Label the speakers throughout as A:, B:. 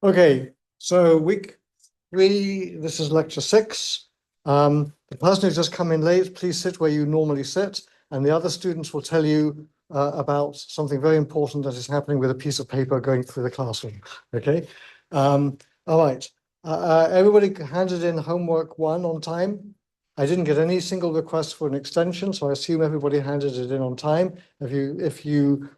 A: Okay, so week 3, this is lecture 6. The person who's just come in late, please sit where you normally sit, and the other students will tell you about something very important that is happening with a piece of paper going through the classroom. Okay, all right. Everybody handed in homework 1 on time. I didn't get any single request for an extension, so I assume everybody handed it in on time. If you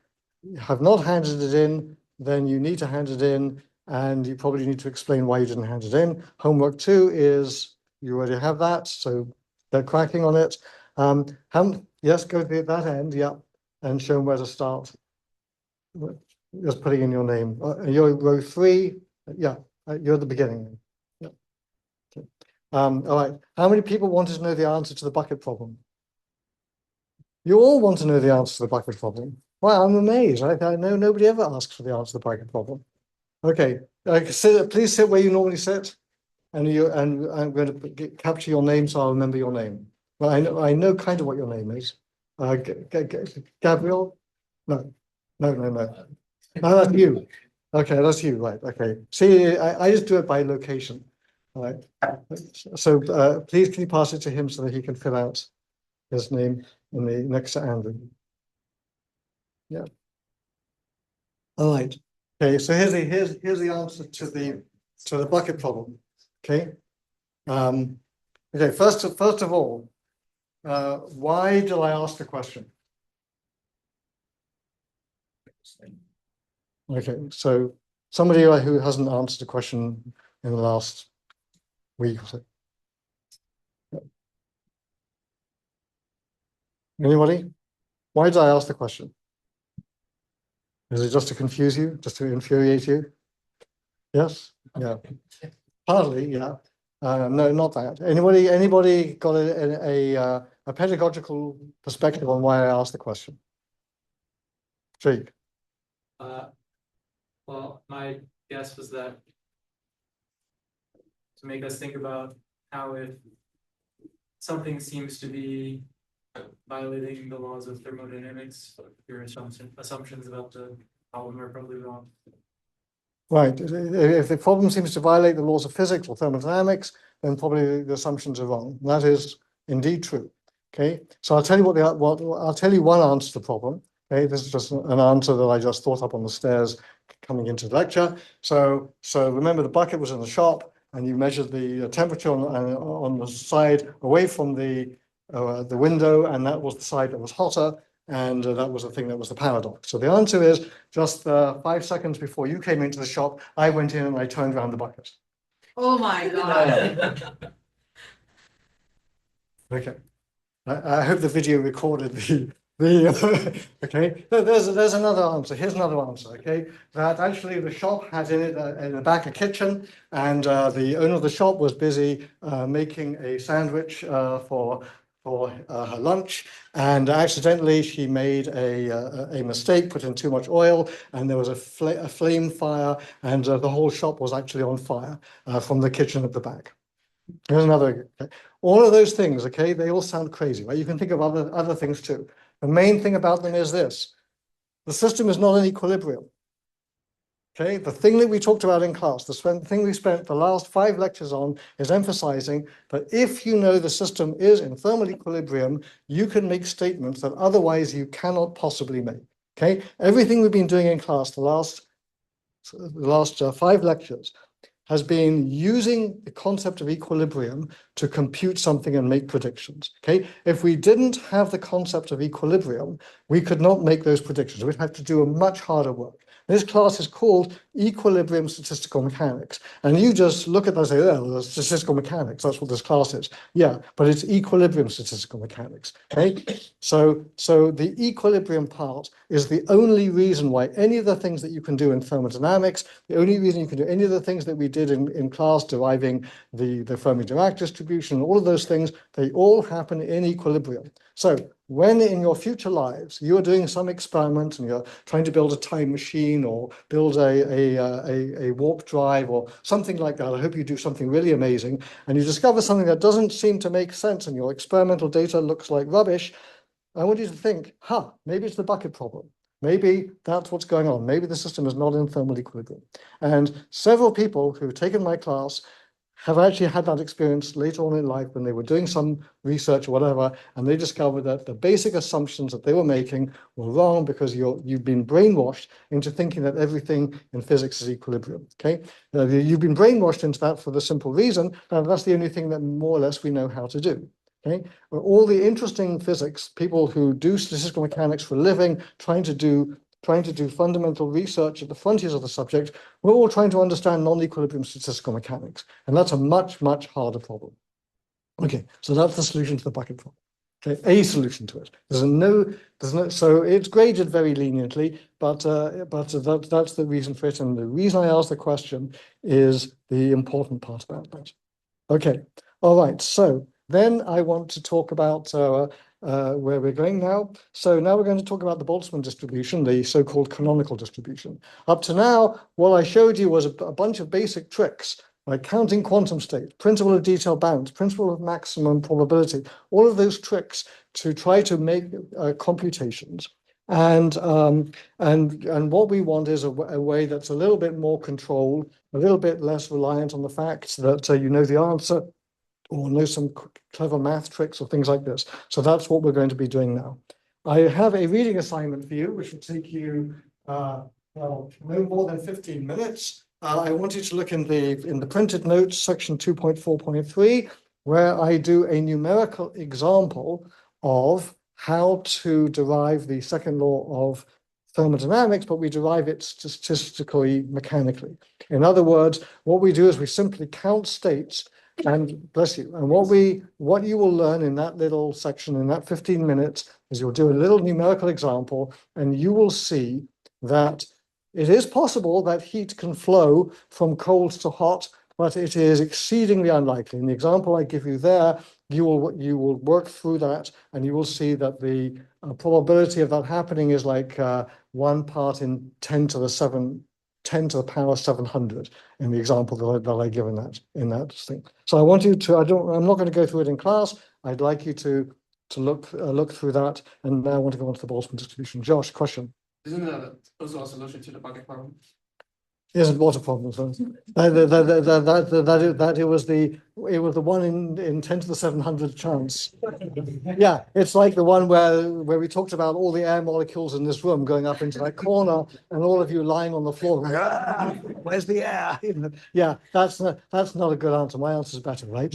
A: have not handed it in, then you need to hand it in, and you probably need to explain why you didn't hand it in. Homework 2 is, you already have that, so they're cracking on it. Yes, go to that end, yeah, and show them where to start. Just putting in your name. You're row 3, yeah, you're at the beginning. Yeah. Okay. All right, how many people wanted to know the answer to the bucket problem? You all want to know the answer to the bucket problem. Well, I'm amazed. I know nobody ever asks for the answer to the bucket problem. Okay, please sit where you normally sit, and I'm going to capture your name so I'll remember your name. Well, I know kind of what your name is. Gabriel? No. No, that's you. Okay, that's you, right? Okay. See, I just do it by location. All right. So please, can you pass it to him so that he can fill out his name in the next to Andrew? Yeah. All right. Okay, so here's the answer to the bucket problem. Okay. Okay, first of all, why did I ask the question? Okay, so somebody who hasn't answered a question in the last week or so. Anybody? Why did I ask the question? Is it just to confuse you, just to infuriate you? Yes? Yeah. Partly, yeah. No, not that. Anybody got a pedagogical perspective on why I asked the question? Jake.
B: Well, my guess was that to make us think about how if something seems to be violating the laws of thermodynamics, your assumptions about the problem are probably wrong.
A: Right. If the problem seems to violate the laws of physics or thermodynamics, then probably the assumptions are wrong. That is indeed true. Okay. So I'll tell you I'll tell you one answer to the problem. Okay. This is just an answer that I just thought up on the stairs coming into the lecture. So remember, the bucket was in the shop, and you measured the temperature on the side away from the window, and that was the side that was hotter. And that was the thing that was the paradox. So the answer is just 5 seconds before you came into the shop, I went in and I turned around the bucket.
C: Oh my God.
A: Okay. I hope the video recorded the okay. There's another answer. Here's another answer. Okay, that actually the shop had in it in the back a kitchen, and the owner of the shop was busy making a sandwich for her lunch, and accidentally she made a mistake, put in too much oil, and there was a flame fire, and the whole shop was actually on fire from the kitchen at the back. Here's another. Okay. All of those things, okay, they all sound crazy, right? You can think of other things too. The main thing about them is this: the system is not in equilibrium. Okay, the thing that we talked about in class, the thing we spent the last 5 lectures on, is emphasizing that if you know the system is in thermal equilibrium, you can make statements that otherwise you cannot possibly make. Okay, everything we've been doing in class the last 5 lectures has been using the concept of equilibrium to compute something and make predictions. Okay, if we didn't have the concept of equilibrium, we could not make those predictions. We'd have to do a much harder work. This class is called Equilibrium Statistical Mechanics. And you just look at that and say, oh, statistical mechanics, that's what this class is. Yeah, but it's equilibrium statistical mechanics. Okay, so the equilibrium part is the only reason why any of the things that you can do in thermodynamics, the only reason you can do any of the things that we did in class, deriving the Fermi-Dirac distribution, all of those things, they all happen in equilibrium. So when in your future lives you're doing some experiment and you're trying to build a time machine or build a warp drive or something like that, I hope you do something really amazing, and you discover something that doesn't seem to make sense and your experimental data looks like rubbish, I want you to think, maybe it's the bucket problem. Maybe that's what's going on. Maybe the system is not in thermal equilibrium. And several people who've taken my class have actually had that experience later on in life when they were doing some research or whatever, and they discovered that the basic assumptions that they were making were wrong because you've been brainwashed into thinking that everything in physics is equilibrium, okay? You've been brainwashed into that for the simple reason that that's the only thing that more or less we know how to do. Okay, well, all the interesting physics, people who do statistical mechanics for a living, trying to do fundamental research at the frontiers of the subject, we're all trying to understand non-equilibrium statistical mechanics. And that's a much, much harder problem. Okay, so that's the solution to the bucket problem. Okay, a solution to it. There's no, so it's graded very leniently, but that's the reason for it. And the reason I asked the question is the important part about that. Okay, all right, so then I want to talk about where we're going now. So now we're going to talk about the Boltzmann distribution, the so-called canonical distribution. Up to now, what I showed you was a bunch of basic tricks, like counting quantum states, principle of detail bounds, principle of maximum probability, all of those tricks to try to make computations. And what we want is a way that's a little bit more controlled, a little bit less reliant on the fact that you know the answer or know some clever math tricks or things like this. So that's what we're going to be doing now. I have a reading assignment for you, which will take you well, no more than 15 minutes. I want you to look in the printed notes, section 2.4.3, where I do a numerical example of how to derive the second law of thermodynamics, but we derive it statistically mechanically. In other words, what we do is we simply count states. And bless you. And what you will learn in that little section, in that 15 minutes, is you'll do a little numerical example, and you will see that it is possible that heat can flow from cold to hot, but it is exceedingly unlikely. In the example I give you there, you will work through that, and you will see that the probability of that happening is like 1 part in 10 to the power 700 in the example that I give in that thing. So I want you to, I'm not going to go through it in class. I'd like you to look through that. And now I want to go on to the Boltzmann distribution. Josh, question.
D: Isn't that also a solution to the bucket problem?
A: Isn't water problems. That it was the one in 10 to the 700 chance. Yeah, it's like the one where we talked about all the air molecules in this room going up into that corner, and all of you lying on the floor going, ah, where's the air? Yeah, that's not a good answer. My answer is better, right?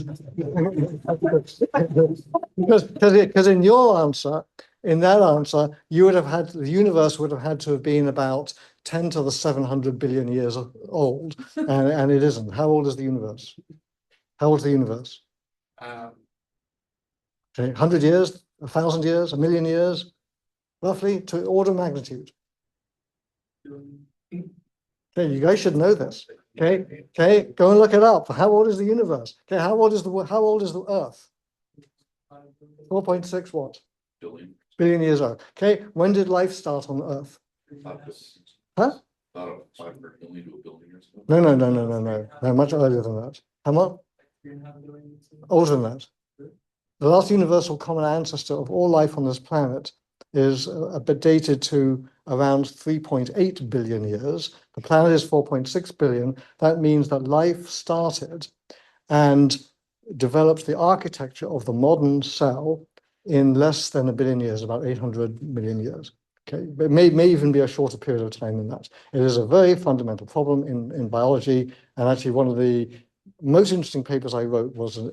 A: because in your answer, in that answer, you would have had, the universe would have had to have been about 10 to the 700 billion years old, and it isn't. How old is the universe? How old is the universe? Okay, 100 years, 1,000 years, 1,000,000 years, roughly, to order of magnitude. Okay, you guys should know this. Okay, go and look it up. How old is the universe? Okay, how old is the Earth? 4.6 what? Billion years old. Okay, when did life start on Earth? Huh?
D: About 500 million to a billion or so.
A: No, much earlier than that. How much? Older than that. The last universal common ancestor of all life on this planet is a bit dated to around 3.8 billion years. The planet is 4.6 billion. That means that life started and developed the architecture of the modern cell in less than 1 billion years, about 800 million years. Okay, but it may even be a shorter period of time than that. It is a very fundamental problem in biology, and actually one of the most interesting papers I wrote was an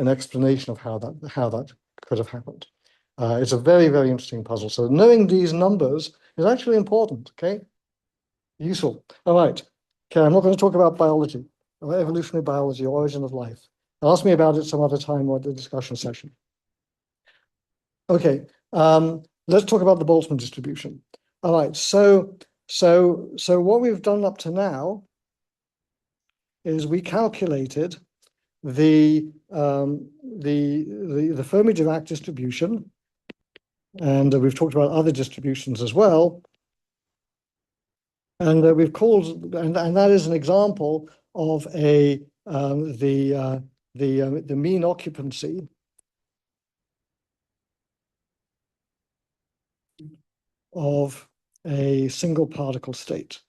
A: explanation of how that could have happened. It's a very, very interesting puzzle. So knowing these numbers is actually important. Okay, useful. All right. Okay, I'm not going to talk about biology, or evolutionary biology, or origin of life. Ask me about it some other time or at the discussion session. Okay, let's talk about the Boltzmann distribution. All right, so what we've done up to now is we calculated the Fermi-Dirac distribution, and we've talked about other distributions as well. And we've called, and that is an example of the mean occupancy of a single particle state.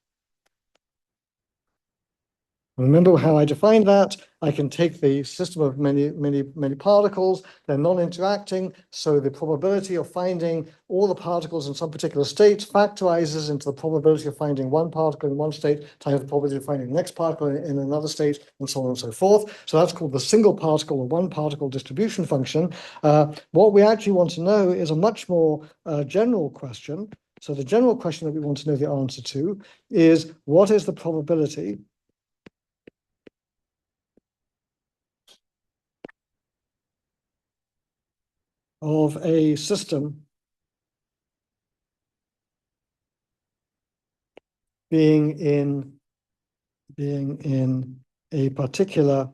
A: Remember how I defined that? I can take the system of many particles, they're non-interacting, so the probability of finding all the particles in some particular state factorizes into the probability of finding one particle in one state times the probability of finding the next particle in another state, and so on and so forth. So that's called the single particle or one particle distribution function. What we actually want to know is a much more general question. So the general question that we want to know the answer to is, what is the probability of a system being in a particular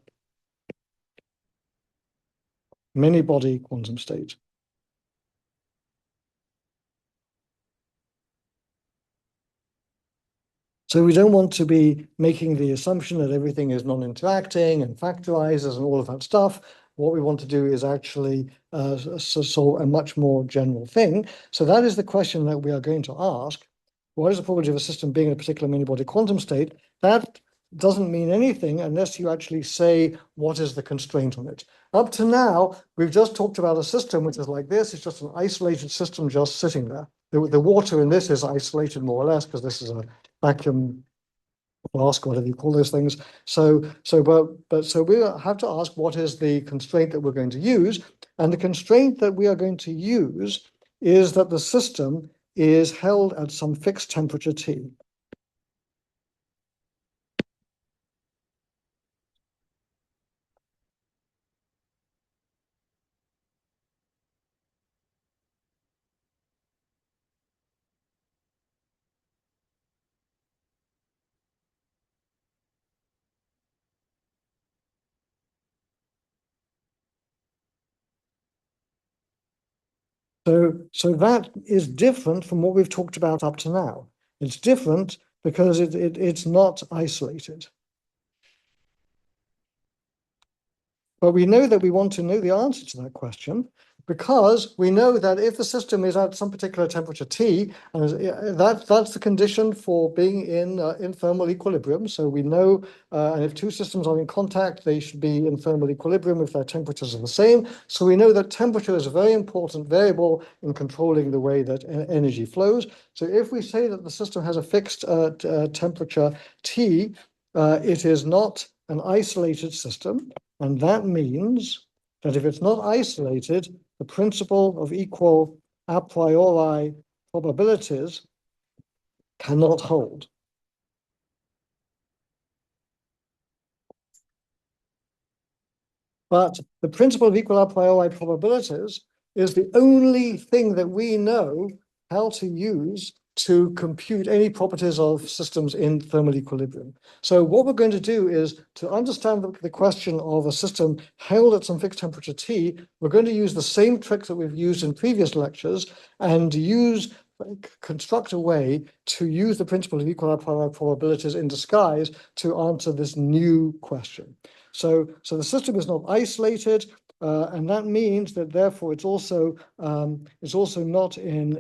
A: many-body quantum state? So we don't want to be making the assumption that everything is non-interacting and factorizes and all of that stuff. What we want to do is actually solve a much more general thing. So that is the question that we are going to ask. What is the probability of a system being in a particular many-body quantum state? That doesn't mean anything unless you actually say what is the constraint on it. Up to now, we've just talked about a system which is like this. It's just an isolated system just sitting there. The water in this is isolated more or less because this is a vacuum flask, whatever you call those things. So we have to ask what is the constraint that we're going to use. And the constraint that we are going to use is that the system is held at some fixed temperature T. So that is different from what we've talked about up to now. It's different because it's not isolated. But we know that we want to know the answer to that question because we know that if the system is at some particular temperature T, and that's the condition for being in thermal equilibrium. So we know, and if two systems are in contact, they should be in thermal equilibrium if their temperatures are the same. So we know that temperature is a very important variable in controlling the way that energy flows. So if we say that the system has a fixed temperature T, it is not an isolated system. And that means that if it's not isolated, the principle of equal a priori probabilities cannot hold. But the principle of equal a priori probabilities is the only thing that we know how to use to compute any properties of systems in thermal equilibrium. So what we're going to do is to understand the question of a system held at some fixed temperature T, we're going to use the same trick that we've used in previous lectures and construct a way to use the principle of equal a priori probabilities in disguise to answer this new question. So the system is not isolated, and that means that therefore it's also not in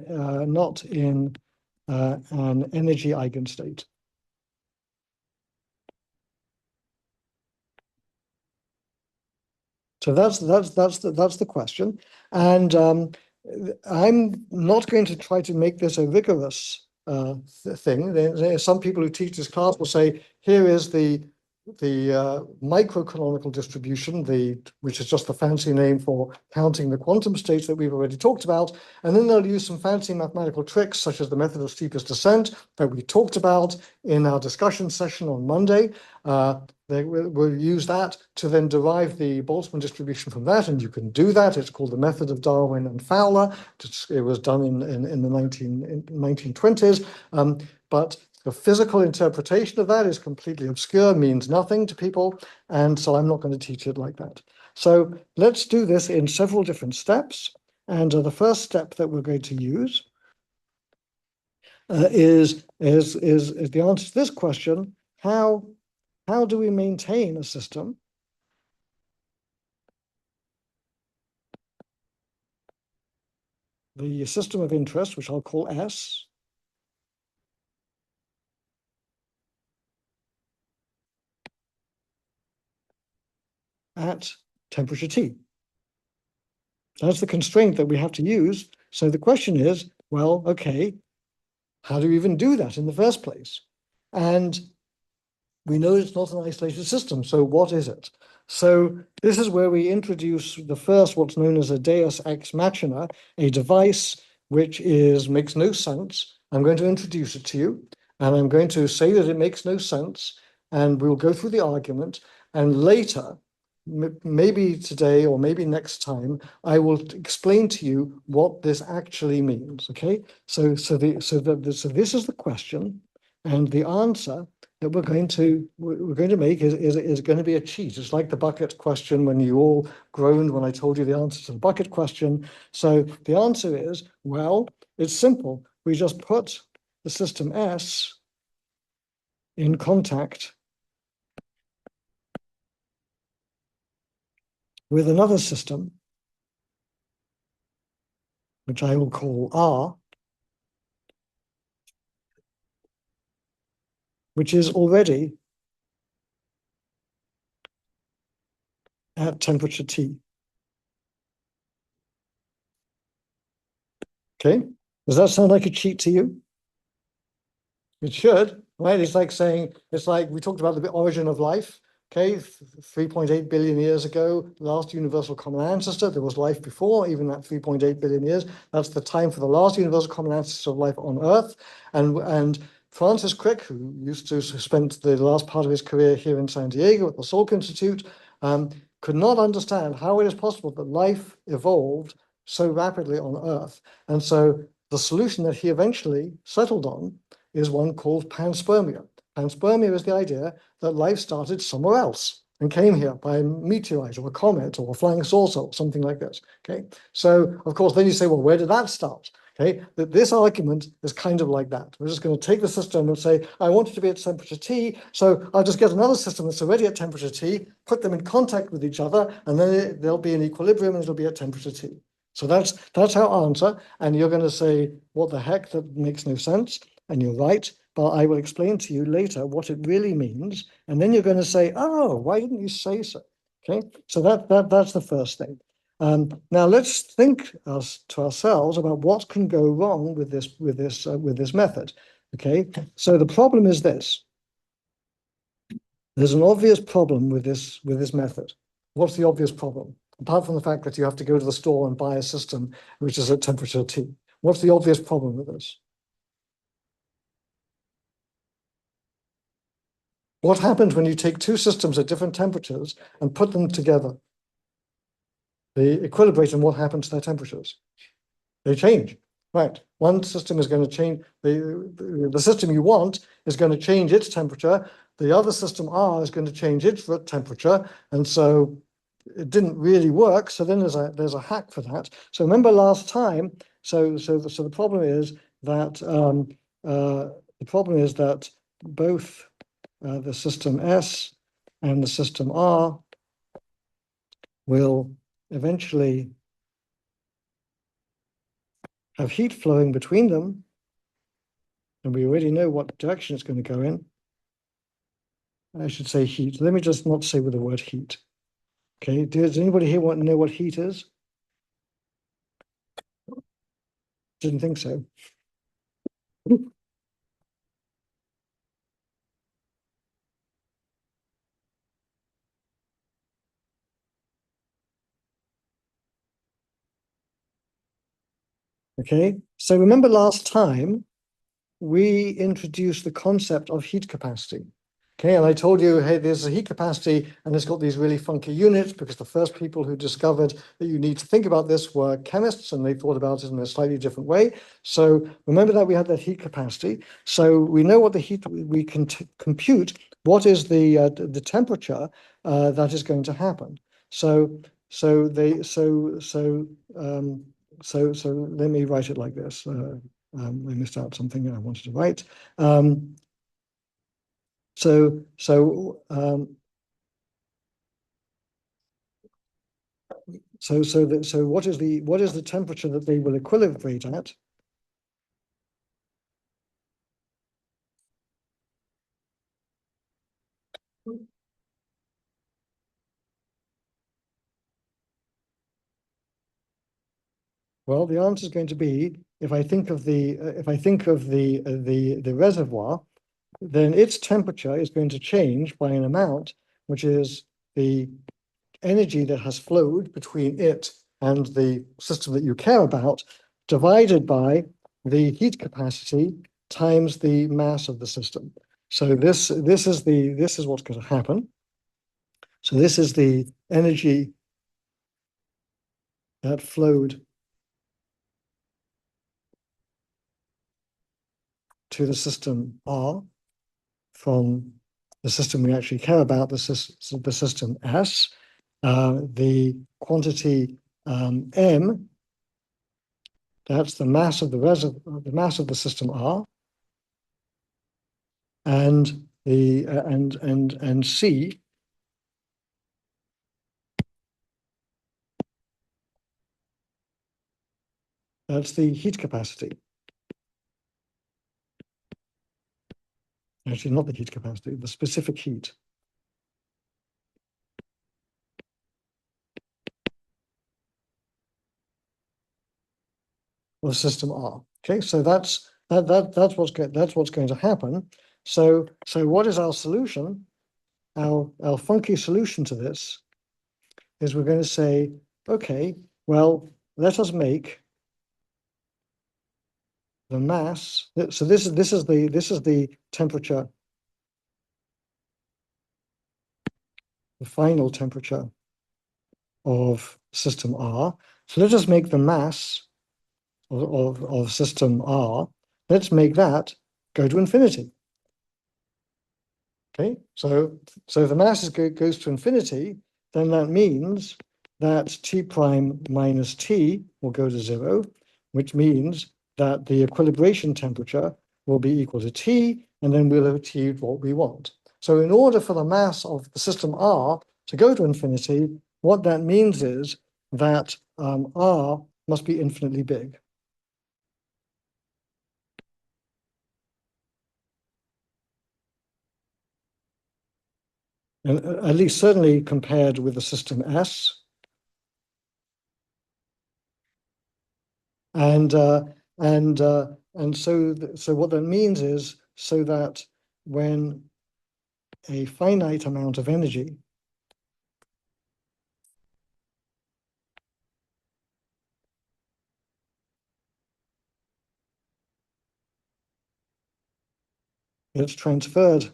A: an energy eigenstate. So that's the question, and I'm not going to try to make this a rigorous thing. There are some people who teach this class will say, here is the microcanonical distribution, which is just the fancy name for counting the quantum states that we've already talked about, and then they'll use some fancy mathematical tricks such as the method of steepest descent that we talked about in our discussion session on Monday. They will use that to then derive the Boltzmann distribution from that, and you can do that. It's called the method of Darwin and Fowler. It was done in the 1920s, but the physical interpretation of that is completely obscure, means nothing to people, and so I'm not going to teach it like that. So let's do this in several different steps, and the first step that we're going to use is the answer to this question: how do we maintain a system the system of interest, which I'll call S, at temperature T. That's the constraint that we have to use. So the question is, well, okay, how do you even do that in the first place? And we know it's not an isolated system, so what is it? So this is where we introduce the first, what's known as a deus ex machina, a device which makes no sense. I'm going to introduce it to you, and I'm going to say that it makes no sense, and we'll go through the argument, and later, maybe today or maybe next time, I will explain to you what this actually means. Okay, so this is the question, and the answer that we're going to make is going to be a cheat. It's like the bucket question when you all groaned when I told you the answer to the bucket question. So the answer is, well, it's simple. We just put the system S in contact with another system, which I will call R, which is already at temperature T. Okay, does that sound like a cheat to you? It should, right? It's like saying, it's like we talked about the origin of life. Okay, 3.8 billion years ago, last universal common ancestor. There was life before, even that 3.8 billion years. That's the time for the last universal common ancestor of life on Earth. And Francis Crick, who spent the last part of his career here in San Diego at the Salk Institute, could not understand how it is possible that life evolved so rapidly on Earth. And so the solution that he eventually settled on is one called panspermia. Panspermia is the idea that life started somewhere else and came here by a meteorite or a comet or a flying saucer or something like this. Okay, so of course then you say, well, where did that start? Okay, that this argument is kind of like that. We're just going to take the system and say, I want it to be at temperature T, so I'll just get another system that's already at temperature T, put them in contact with each other, and then they'll be in equilibrium and it'll be at temperature T. So that's our answer. And you're going to say, what the heck, that makes no sense. And you're right, but I will explain to you later what it really means. And then you're going to say, oh, why didn't you say so? Okay, so that's the first thing. Now let's think to ourselves about what can go wrong with this method. Okay, so the problem is this. There's an obvious problem with this method. What's the obvious problem? Apart from the fact that you have to go to the store and buy a system which is at temperature T. What's the obvious problem with this? What happens when you take two systems at different temperatures and put them together? They equilibrate, and what happens to their temperatures? They change, right? One system is going to change, the system you want is going to change its temperature. The other system R is going to change its temperature. And so it didn't really work. So then there's a hack for that. So remember last time, so the problem is that both the system S and the system R will eventually have heat flowing between them, and we already know what direction it's going to go in. I should say heat. Let me just not say with the word heat. Okay, does anybody here want to know what heat is? Didn't think so. Okay, so remember last time we introduced the concept of heat capacity. Okay, and I told you, hey, there's a heat capacity and it's got these really funky units because the first people who discovered that you need to think about this were chemists, and they thought about it in a slightly different way. So remember that we had that heat capacity. So we know what the heat, we can compute what is the temperature that is going to happen. So let me write it like this. I missed out something I wanted to write. So So what is the temperature that they will equilibrate at? Well, the answer is going to be, if I think of the reservoir, then its temperature is going to change by an amount which is the energy that has flowed between it and the system that you care about, divided by the heat capacity times the mass of the system. So this is what's going to happen. So this is the energy that flowed to the system R from the system we actually care about, the system S. The quantity M, that's the mass of the mass of the system R, and the and C, that's the heat capacity. Actually, not the heat capacity, the specific heat. Of the system R. Okay, so that's what's going to happen. So what is our solution? Our funky solution to this is we're going to say, okay, well, let us make the mass. So this is the temperature, the final temperature of system R. So let us make the mass of system R. Let's make that go to infinity. Okay, so if the mass goes to infinity, then that means that T prime minus T will go to 0, which means that the equilibration temperature will be equal to T, and then we'll have achieved what we want. So in order for the mass of the system R to go to infinity, what that means is that R must be infinitely big. And at least certainly compared with the system S. And so what that means is, so that when a finite amount of energy is transferred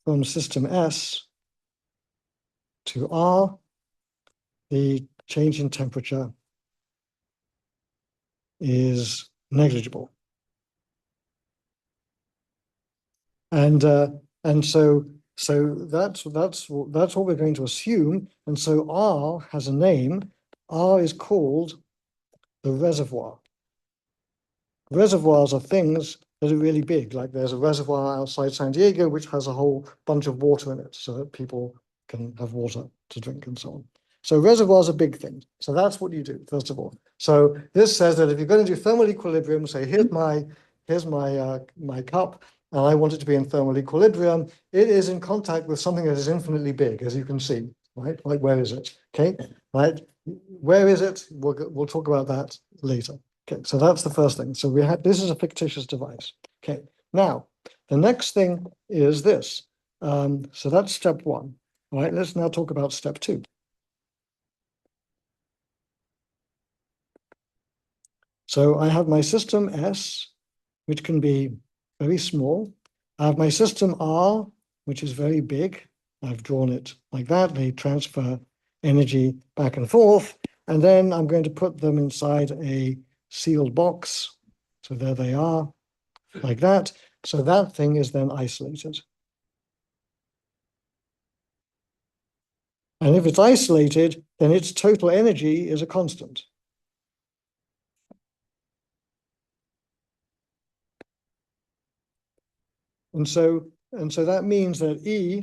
A: from system S to R, the change in temperature is negligible. And so that's what we're going to assume. And so R has a name. R is called the reservoir. Reservoirs are things that are really big, like there's a reservoir outside San Diego which has a whole bunch of water in it so that people can have water to drink and so on. So reservoirs are big things. So that's what you do, first of all. So this says that if you're going to do thermal equilibrium, say here's my cup, and I want it to be in thermal equilibrium, it is in contact with something that is infinitely big, as you can see, right? Like, where is it? Okay, right? Where is it? We'll talk about that later. Okay, so that's the first thing. So this is a fictitious device. Okay, now the next thing is this. So that's step one. All right, let's now talk about step two. So I have my system S, which can be very small. I have my system R, which is very big. I've drawn it like that. They transfer energy back and forth. And then I'm going to put them inside a sealed box. So there they are, like that. So that thing is then isolated. And if it's isolated, then its total energy is a constant. And so that means that E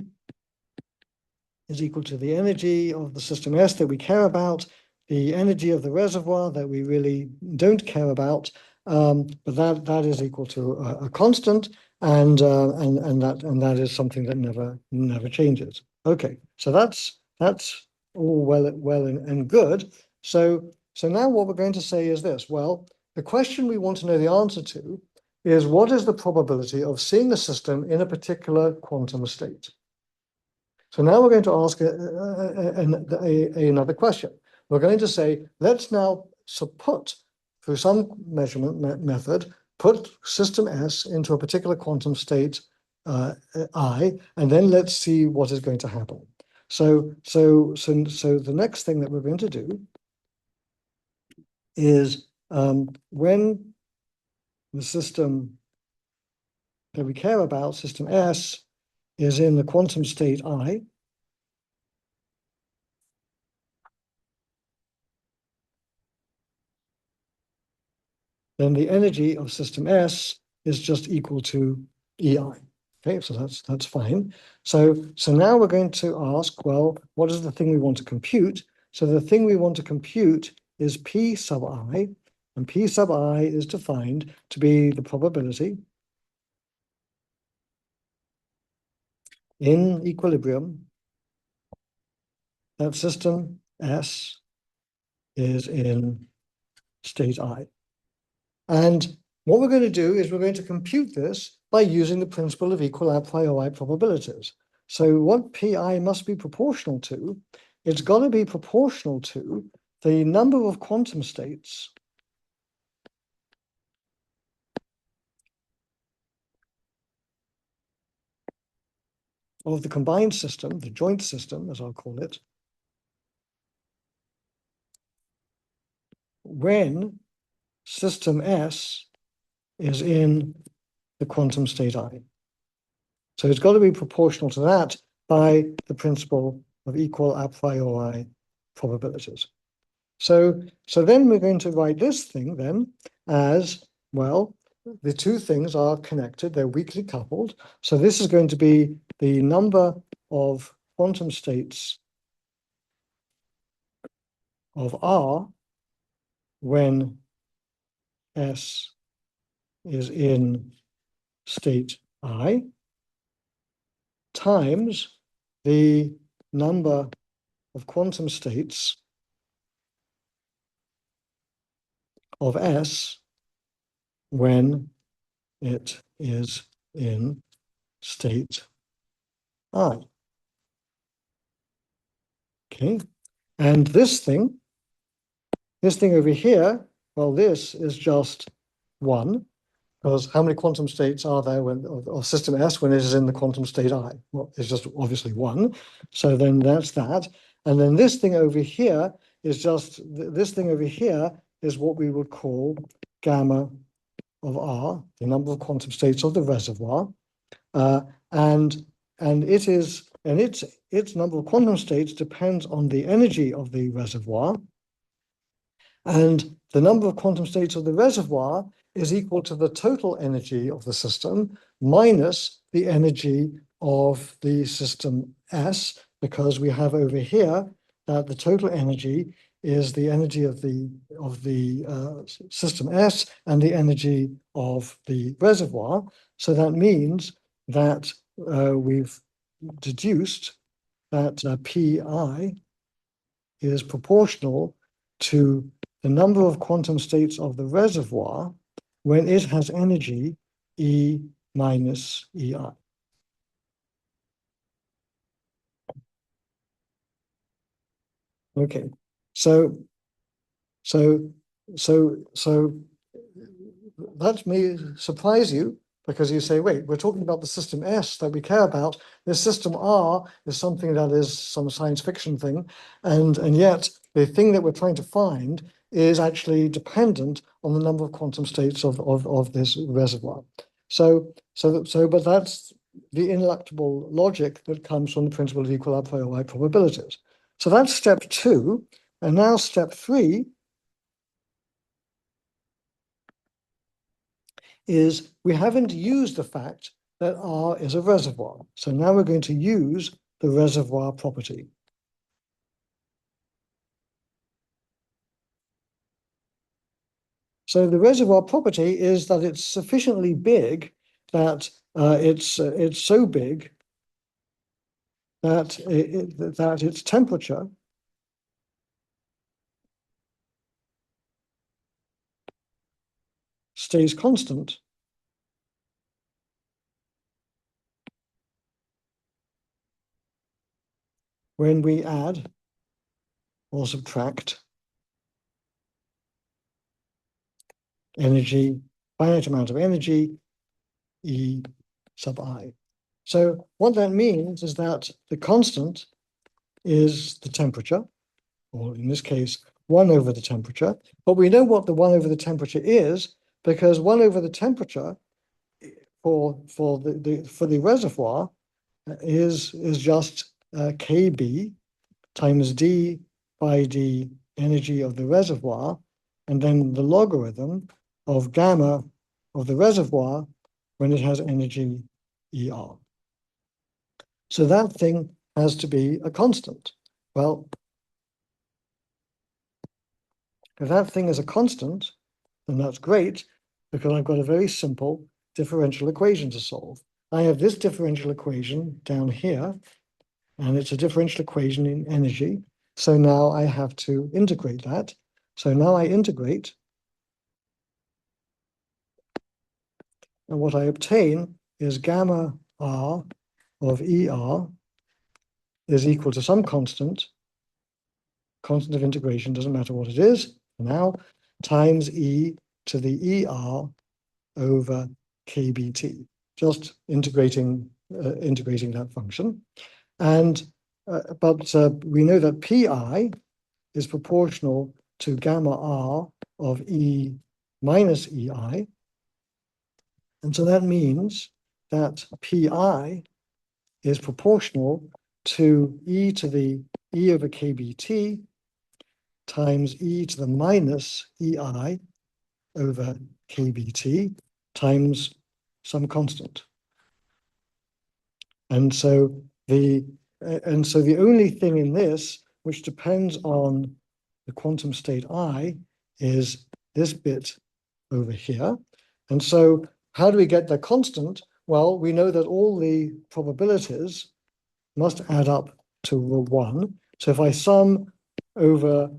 A: is equal to the energy of the system S that we care about, the energy of the reservoir that we really don't care about, but that is equal to a constant, and that is something that never changes. Okay, so that's all well and good. So now what we're going to say is this. Well, the question we want to know the answer to is, what is the probability of seeing the system in a particular quantum state? So now we're going to ask another question. We're going to say, let's now put, through some measurement method, put system S into a particular quantum state I, and then let's see what is going to happen. So the next thing that we're going to do is, when the system that we care about, system S, is in the quantum state I, then the energy of system S is just equal to EI. Okay, so that's fine. So now we're going to ask, well, what is the thing we want to compute? So the thing we want to compute is P sub I, and P sub I is defined to be the probability in equilibrium that system S is in state I. And what we're going to do is we're going to compute this by using the principle of equal a priori probabilities. So what Pi must be proportional to, it's got to be proportional to the number of quantum states of the combined system, the joint system, as I'll call it, when system S is in the quantum state I. So it's got to be proportional to that by the principle of equal a priori probabilities. So then we're going to write this thing then as, well, the two things are connected, they're weakly coupled. So this is going to be the number of quantum states of R when S is in state I times the number of quantum states of S when it is in state I. Okay, and this thing over here, well, this is just one, because how many quantum states are there of system S when it is in the quantum state I? Well, it's just obviously one. So then that's that. And then this thing over here is just, this thing over here is what we would call gamma of R, the number of quantum states of the reservoir. And its number of quantum states depends on the energy of the reservoir. And the number of quantum states of the reservoir is equal to the total energy of the system minus the energy of the system S, because we have over here that the total energy is the energy of the system S and the energy of the reservoir. So that means that we've deduced that Pi is proportional to the number of quantum states of the reservoir when it has energy E minus EI. Okay, so that may surprise you, because you say, wait, we're talking about the system S that we care about. The system R is something that is some science fiction thing, and yet the thing that we're trying to find is actually dependent on the number of quantum states of this reservoir. But that's the ineluctable logic that comes from the principle of equal a priori probabilities. So that's step 2, and now step 3 is we haven't used the fact that R is a reservoir. So now we're going to use the reservoir property. So the reservoir property is that it's sufficiently big that it's so big that that its temperature stays constant when we add or subtract energy, finite amount of energy, E sub I. So what that means is that the constant is the temperature, or in this case, 1 over the temperature. But we know what the 1 over the temperature is, because 1 over the temperature for the reservoir is just Kb times d by the energy of the reservoir, and then the logarithm of gamma of the reservoir when it has energy ER. So that thing has to be a constant. Well, if that thing is a constant, then that's great, because I've got a very simple differential equation to solve. I have this differential equation down here, and it's a differential equation in energy. So now I have to integrate that. So now I integrate, and what I obtain is gamma R of ER is equal to some constant of integration, doesn't matter what it is now, times E to the ER over KBT, just integrating that function. And but we know that PI is proportional to gamma R of E minus EI. And so that means that PI is proportional to E to the E over KBT times E to the minus EI over KBT times some constant. And so the only thing in this which depends on the quantum state I is this bit over here. And so how do we get the constant? Well, we know that all the probabilities must add up to 1. So if I sum over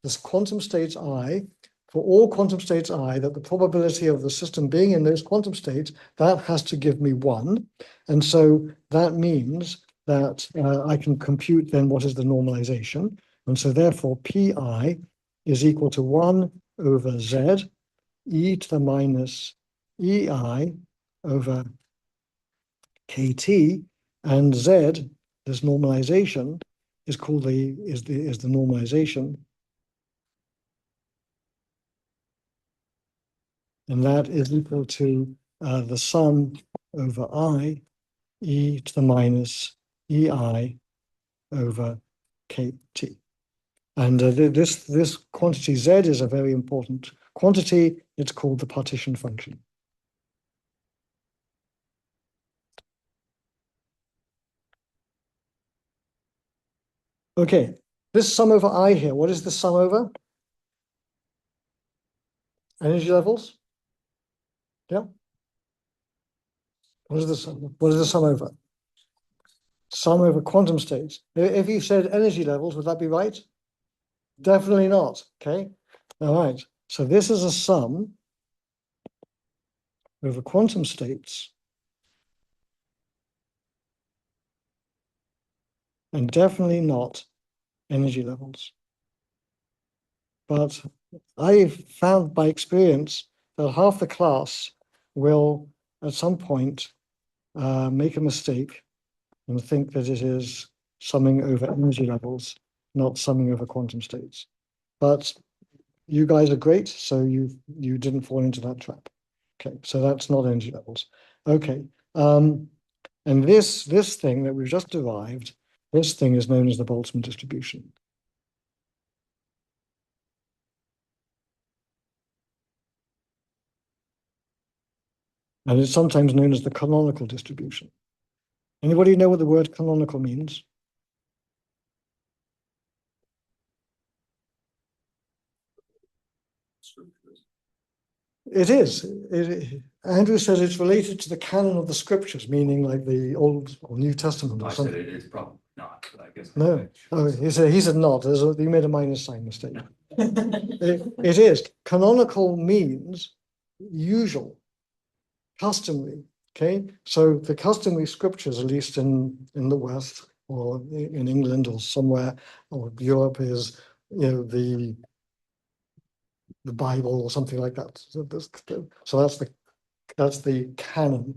A: this quantum states I, for all quantum states I, that the probability of the system being in those quantum states, that has to give me 1. And so that means that I can compute then what is the normalization. And so therefore Pi is equal to 1 over Z, e to the minus EI over KT, and Z, this normalization, is called the normalization. And that is equal to the sum over I, e to the minus EI over KT. And this quantity Z is a very important quantity. It's called the partition function. Okay, this sum over I here, what is the sum over? Energy levels? Yeah. What is the sum over? Sum over quantum states. If you said energy levels, would that be right? Definitely not. Okay. All right. So this is a sum over quantum states and definitely not energy levels. But I found by experience that half the class will at some point make a mistake and think that it is summing over energy levels, not summing over quantum states. But you guys are great, so you didn't fall into that trap. Okay, so that's not energy levels. Okay, and this thing that we've just derived, this thing is known as the Boltzmann distribution. And it's sometimes known as the canonical distribution. Anybody know what the word canonical means? It is. Andrew says it's related to the canon of the scriptures, meaning like the Old or New Testament or
E: I said
A: something.
E: it's probably not, but I guess.
A: No, oh, he said not. You made a minor sign mistake. It is. Canonical means usual, customary. Okay, so the customary scriptures, at least in the West or in England or somewhere or Europe, is the Bible or something like that. So that's the canon.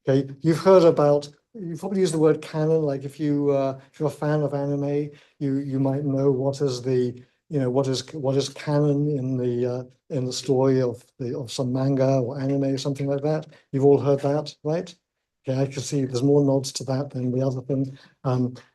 A: Okay, you've probably used the word canon. Like if you're a fan of anime, you might know what is canon in the story of some manga or anime or something like that. You've all heard that, right? Okay, I can see there's more nods to that than the other thing.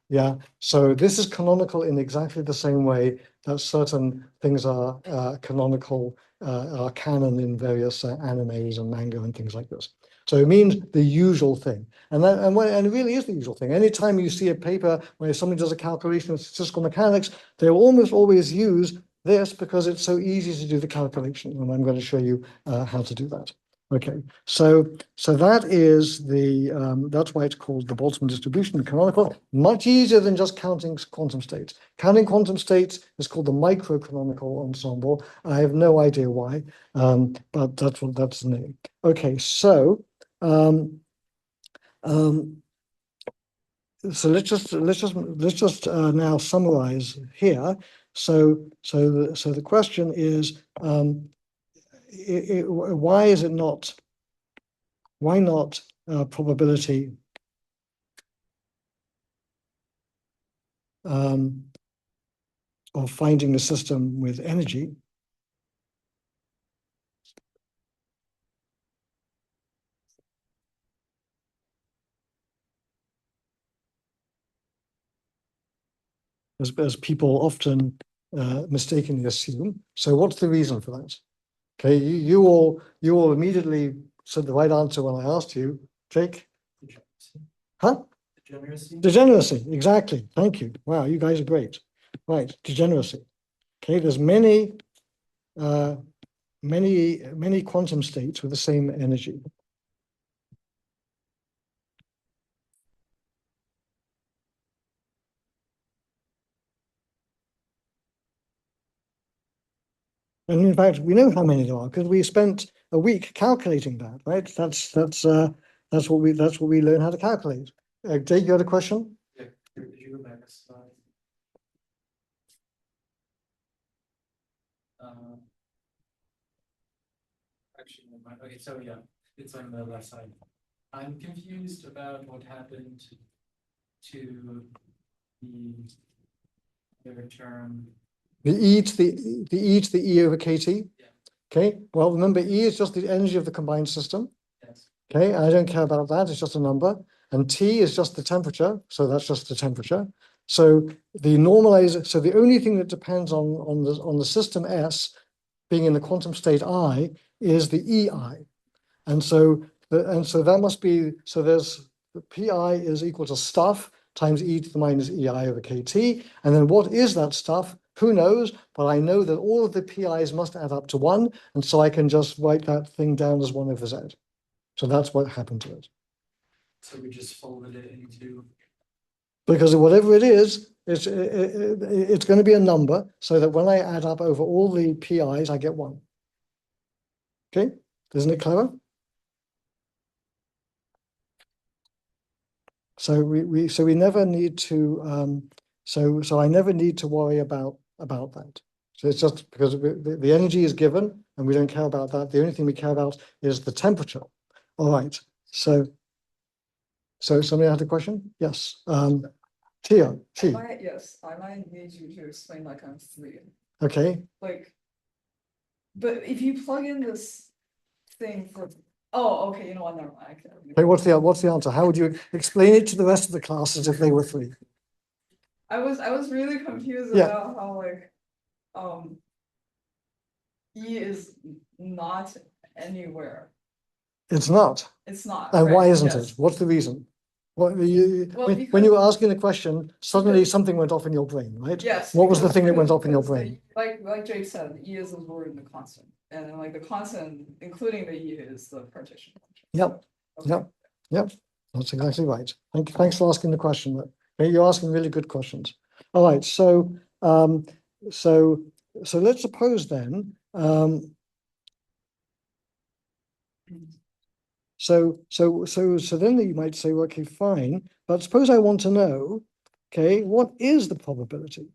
A: Yeah, so this is canonical in exactly the same way that certain things are canonical, are canon in various animes and manga and things like this. So it means the usual thing, and it really is the usual thing. Anytime you see a paper where somebody does a calculation of statistical mechanics, they will almost always use this because it's so easy to do the calculation, and I'm going to show you how to do that. Okay, so that is that's why it's called the Boltzmann distribution, the canonical. Much easier than just counting quantum states. Counting quantum states is called the microcanonical ensemble. I have no idea why, but that's the name. Okay, so let's just now summarize here. So the question is, why is it not? Why not probability of finding a system with energy? As people often mistakenly assume. So what's the reason for that? Okay, you all immediately said the right answer when I asked you, Jake. Huh?
B: Degeneracy.
A: Degeneracy, exactly. Thank you. Wow, you guys are great. Right, degeneracy. Okay, there's many quantum states with the same energy. And in fact, we know how many there are because we spent a week calculating that, right? That's what we learn how to calculate. Jake, you had a question?
B: Yeah, did you go back a slide? Actually, never mind. Okay, so yeah, it's on the left side. I'm confused about what happened to the term.
A: The E to the E over KT.
B: Yeah.
A: Okay, well, remember E is just the energy of the combined system.
B: Yes.
A: Okay, I don't care about that, it's just a number. And T is just the temperature, so that's just the temperature. So the only thing that depends on the system S being in the quantum state I is the EI. And so that must be, so there's the PI is equal to stuff times E to the minus EI over KT. And then what is that stuff? Who knows? But I know that all of the PIs must add up to 1. And so I can just write that thing down as 1 over Z. So that's what happened to it.
B: So we just folded it into.
A: Because whatever it is, it's going to be a number so that when I add up over all the PIs, I get 1. Okay, isn't it clever? So we never need to so I never need to worry about that. So it's just because the energy is given and we don't care about that. The only thing we care about is the temperature. All right. So somebody had a question? Yes. Tia.
C: Yes, I might need you to explain like on 3.
A: Okay.
C: Like, but if you plug in this thing for, oh, okay, you know what, never mind. I can't.
A: Okay, what's the answer? How would you explain it to the rest of the class as if they were 3?
C: I was really confused
A: Yeah.
C: about how like, E is not anywhere.
A: It's not.
C: It's not.
A: And why
C: right,
A: isn't
C: yes.
A: it? What's the reason? Well,
C: Well,
A: when you were asking the question, suddenly
C: because-
A: something went off in your brain, right?
C: Yes.
A: What was the
C: because-
A: thing that went off in your
C: because
A: brain?
C: Like Jake said, E is absorbed in the constant, and then like the constant, including the E is the partition.
A: Yep,
C: Okay.
A: yep, that's exactly right. Thanks for asking the question. You're asking really good questions. All right, so so let's suppose then, so then you might say, well, okay, fine, but suppose I want to know, okay, what is the probability?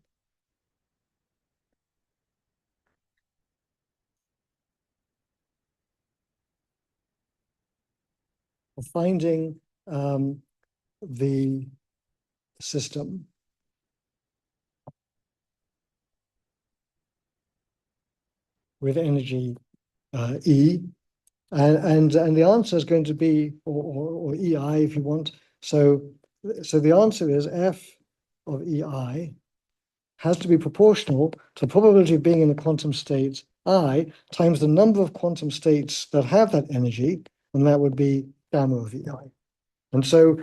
A: Of finding the system with energy E, and the answer is going to be or EI if you want. So the answer is F of EI has to be proportional to the probability of being in the quantum state I times the number of quantum states that have that energy, and that would be gamma of EI. And so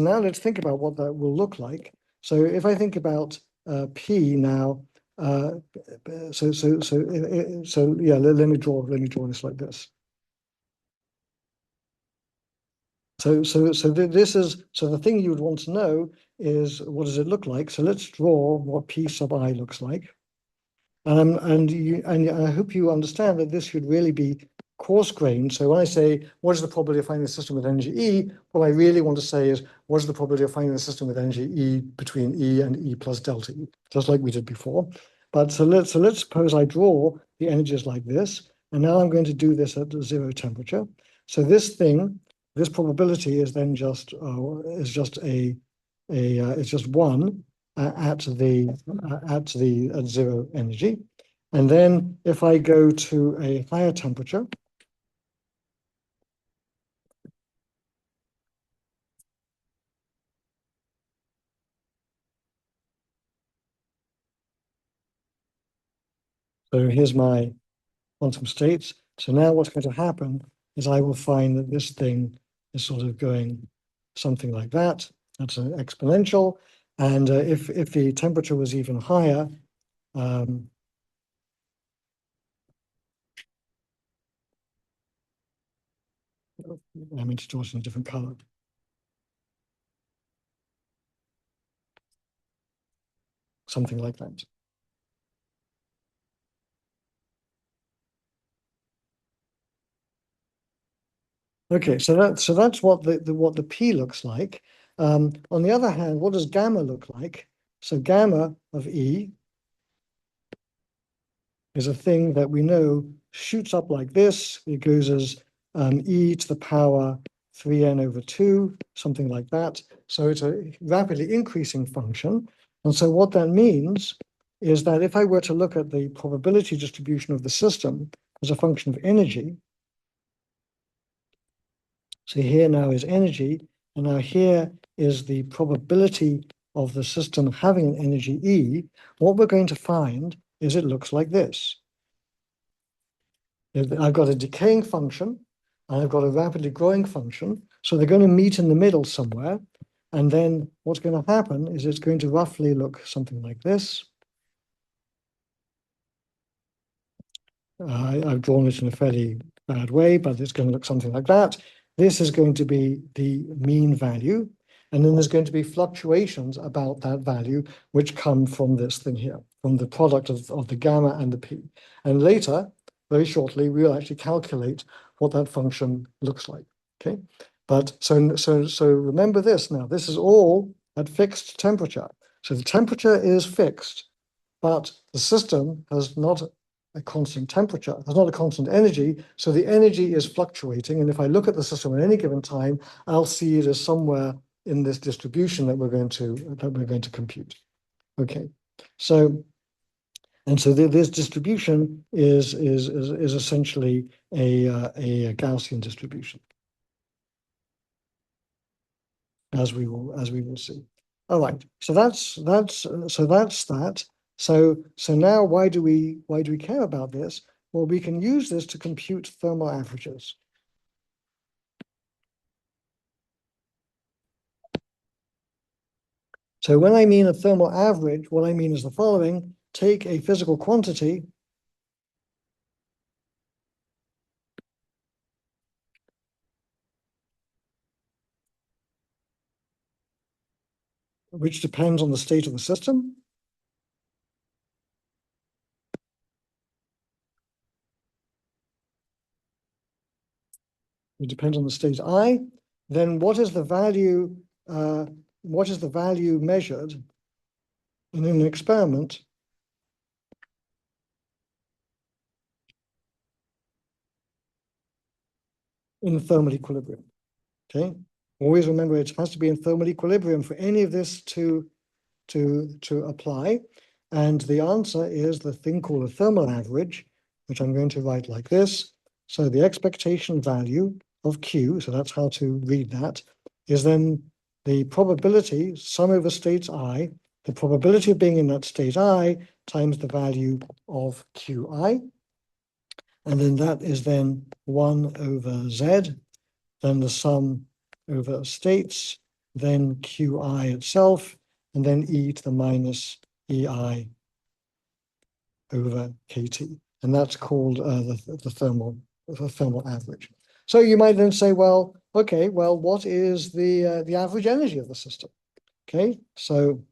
A: now let's think about what that will look like. So if I think about P now, so yeah, let me draw this like this. This is the thing you would want to know is what does it look like? So let's draw what P sub I looks like. And I hope you understand that this should really be coarse-grained. So when I say what is the probability of finding a system with energy E, what I really want to say is what is the probability of finding a system with energy E between E and E plus delta E, just like we did before. But so let's suppose I draw the energies like this, and now I'm going to do this at 0 temperature. So this probability is then just it's just one at 0 energy. And then if I go to a higher temperature, so here's my quantum states. So now what's going to happen is I will find that this thing is sort of going something like that. That's an exponential. And if the temperature was even higher, I mean to draw it in a different color. Something like that. Okay, so that's what the P looks like. On the other hand, what does gamma look like? So gamma of E is a thing that we know shoots up like this. It goes as E to the power 3n over 2, something like that. So it's a rapidly increasing function. And so what that means is that if I were to look at the probability distribution of the system as a function of energy, so here now is energy, and now here is the probability of the system having an energy E. What we're going to find is it looks like this. I've got a decaying function, and I've got a rapidly growing function, so they're going to meet in the middle somewhere, and then what's going to happen is it's going to roughly look something like this. I've drawn it in a fairly bad way, but it's going to look something like that. This is going to be the mean value, and then there's going to be fluctuations about that value, which come from this thing here, from the product of the gamma and the P. And later, very shortly, we'll actually calculate what that function looks like, okay? But so remember this now, this is all at fixed temperature. So the temperature is fixed, but the system has not a constant temperature. There's not a constant energy, so the energy is fluctuating. And if I look at the system at any given time, I'll see it as somewhere in this distribution that we're going to compute. Okay, so this distribution is essentially a Gaussian distribution, as we will see. All right, so that's that. So now why do we care about this? Well, we can use this to compute thermal averages. So when I mean a thermal average, what I mean is the following: take a physical quantity which depends on the state of the system. It depends on the state I. Then what is the value? What is the value measured in an experiment in thermal equilibrium? Okay. Always remember it has to be in thermal equilibrium for any of this to apply. And the answer is the thing called a thermal average, which I'm going to write like this. So the expectation value of Q, so that's how to read that, is then the probability, sum over states I, the probability of being in that state I times the value of Qi. And then that is then 1 over Z, then the sum over states, then Qi itself, and then e to the minus EI over KT. And that's called the thermal average. So you might then say, well, okay, well, what is the average energy of the system? Okay, so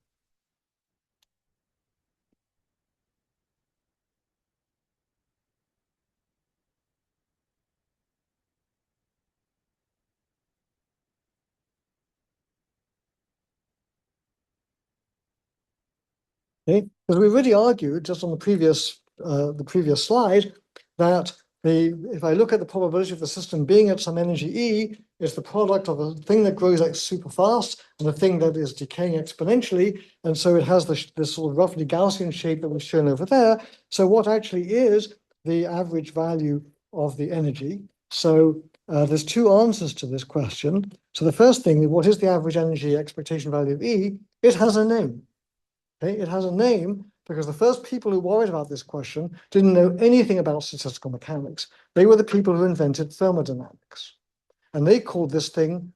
A: okay, because we already argued just on the previous slide that if I look at the probability of the system being at some energy E, is the product of a thing that grows like super fast and a thing that is decaying exponentially. And so it has this sort of roughly Gaussian shape that was shown over there. So what actually is the average value of the energy? So there's two answers to this question. So the first thing, what is the average energy expectation value of E? It has a name. Okay, it has a name because the first people who worried about this question didn't know anything about statistical mechanics. They were the people who invented thermodynamics. And they called this thing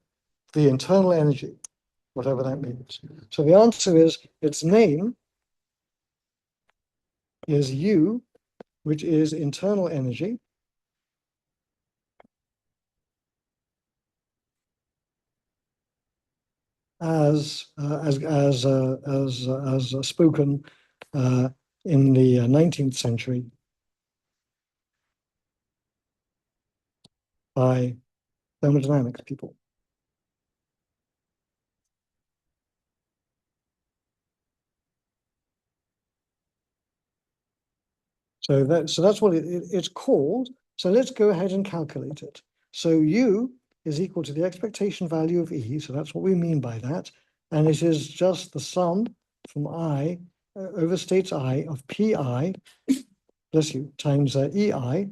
A: the internal energy, whatever that means. So the answer is its name is U, which is internal energy. As spoken in the 19th century by thermodynamics people. So that's what it's called. So let's go ahead and calculate it. So U is equal to the expectation value of E. So that's what we mean by that. And it is just the sum from I over states I of PI, bless you, times EI.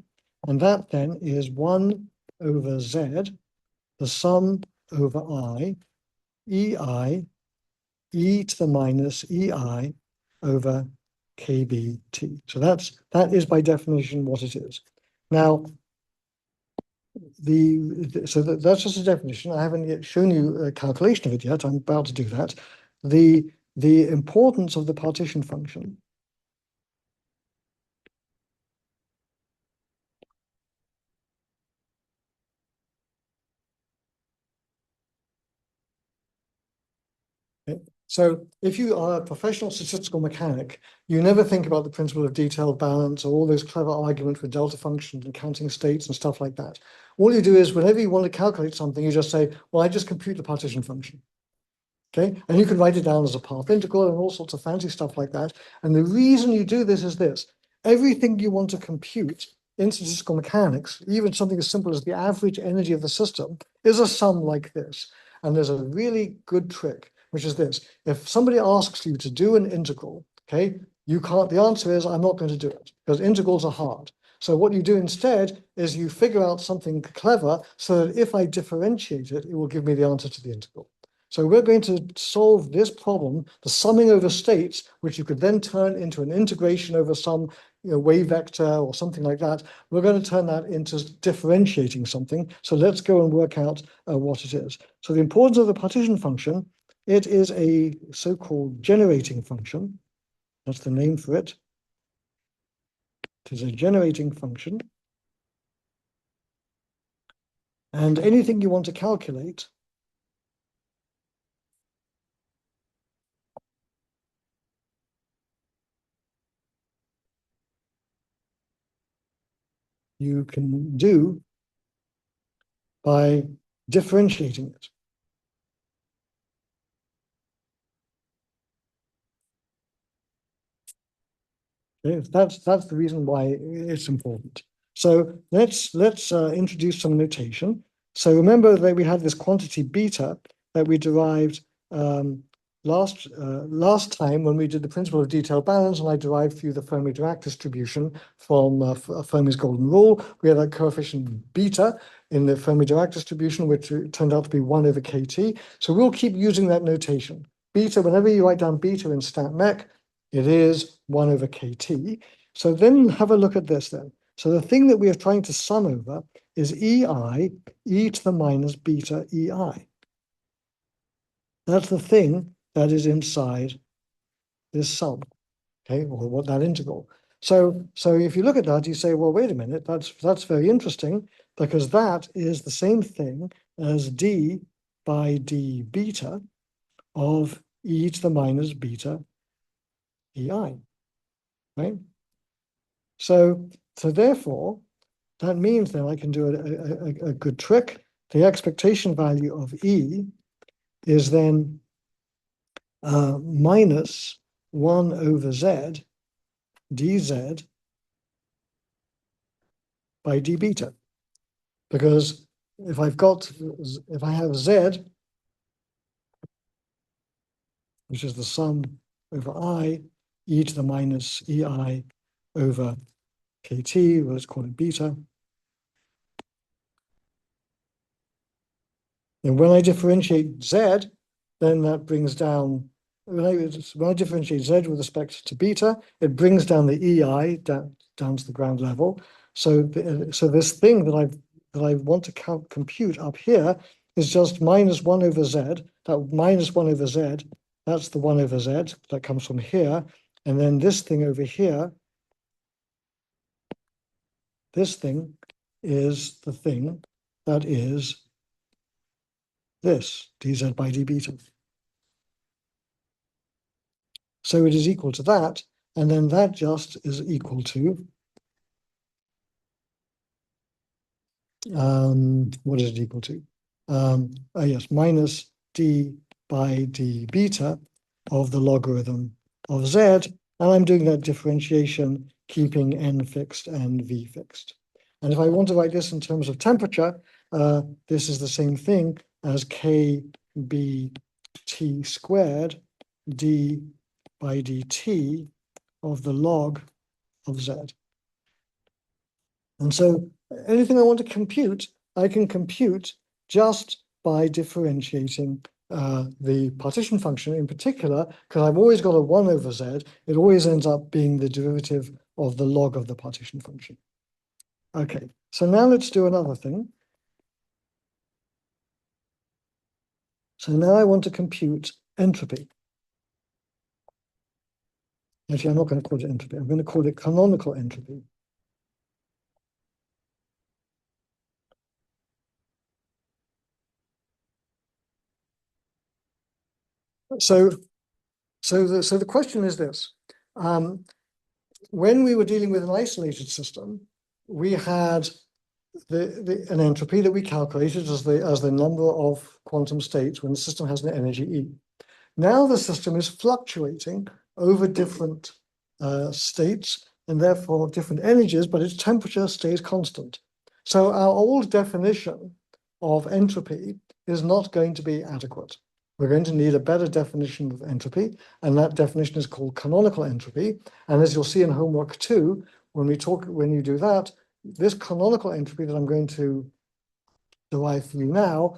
A: And that then is 1 over Z, the sum over I, EI, e to the minus EI over KBT. So that is by definition what it is. Now, that's just a definition. I haven't yet shown you a calculation of it yet. I'm about to do that. The importance of the partition function. Okay. So if you are a professional statistical mechanic, you never think about the principle of detailed balance or all those clever arguments with delta functions and counting states and stuff like that. All you do is whenever you want to calculate something, you just say, well, I just compute the partition function. Okay, and you can write it down as a path integral and all sorts of fancy stuff like that. And the reason you do this is this: everything you want to compute in statistical mechanics, even something as simple as the average energy of the system, is a sum like this. And there's a really good trick, which is this: if somebody asks you to do an integral, okay, you can't, the answer is, I'm not going to do it, because integrals are hard. So what you do instead is you figure out something clever so that if I differentiate it, it will give me the answer to the integral. So we're going to solve this problem, the summing over states, which you could then turn into an integration over some wave vector or something like that. We're going to turn that into differentiating something. So let's go and work out what it is. So the importance of the partition function it is a so-called generating function. That's the name for it. It is a generating function. And anything you want to calculate you can do by differentiating it. Okay, that's the reason why it's important. So let's introduce some notation. So remember that we had this quantity beta that we derived last time when we did the principle of detailed balance, and I derived through the Fermi-Dirac distribution from Fermi's golden rule. We had that coefficient beta in the Fermi-Dirac distribution, which turned out to be 1 over kT. So we'll keep using that notation. Beta, whenever you write down beta in StatMech, it is 1 over kT. So then have a look at this then. So the thing that we are trying to sum over is EI, e to the minus beta EI. That's the thing that is inside this sum, okay, or what that integral. So if you look at that, you say, well, wait a minute, that's very interesting, because that is the same thing as d by d beta of e to the minus beta EI, right? So therefore, that means that I can do a good trick. The expectation value of E is then minus 1 over Z dz by d beta. Because if I have Z, which is the sum over I, e to the minus EI over kt, let's call it beta. And when I differentiate Z, then that brings down, when I differentiate Z with respect to beta, it brings down the EI down to the ground level. So this thing that I want to compute up here is just minus 1 over Z. That minus 1 over Z, that's the 1 over Z that comes from here. And then this thing over here, this thing is the thing that is this, dz by d beta. So it is equal to that, and then that just is equal to, what is it equal to? Yes, minus d by d beta of the logarithm of z, and I'm doing that differentiation, keeping n fixed and v fixed. And if I want to write this in terms of temperature, this is the same thing as kBT squared d by dt of the log of z. And so anything I want to compute, I can compute just by differentiating the partition function in particular, because I've always got a 1 over z, it always ends up being the derivative of the log of the partition function. Okay, so now let's do another thing. So now I want to compute entropy. Actually, I'm not going to call it entropy. I'm going to call it canonical entropy. So the question is this. When we were dealing with an isolated system, we had an entropy that we calculated as the number of quantum states when the system has an energy E. Now the system is fluctuating over different states and therefore different energies, but its temperature stays constant. So our old definition of entropy is not going to be adequate. We're going to need a better definition of entropy, and that definition is called canonical entropy. And as you'll see in homework 2, when you do that, this canonical entropy that I'm going to derive for you now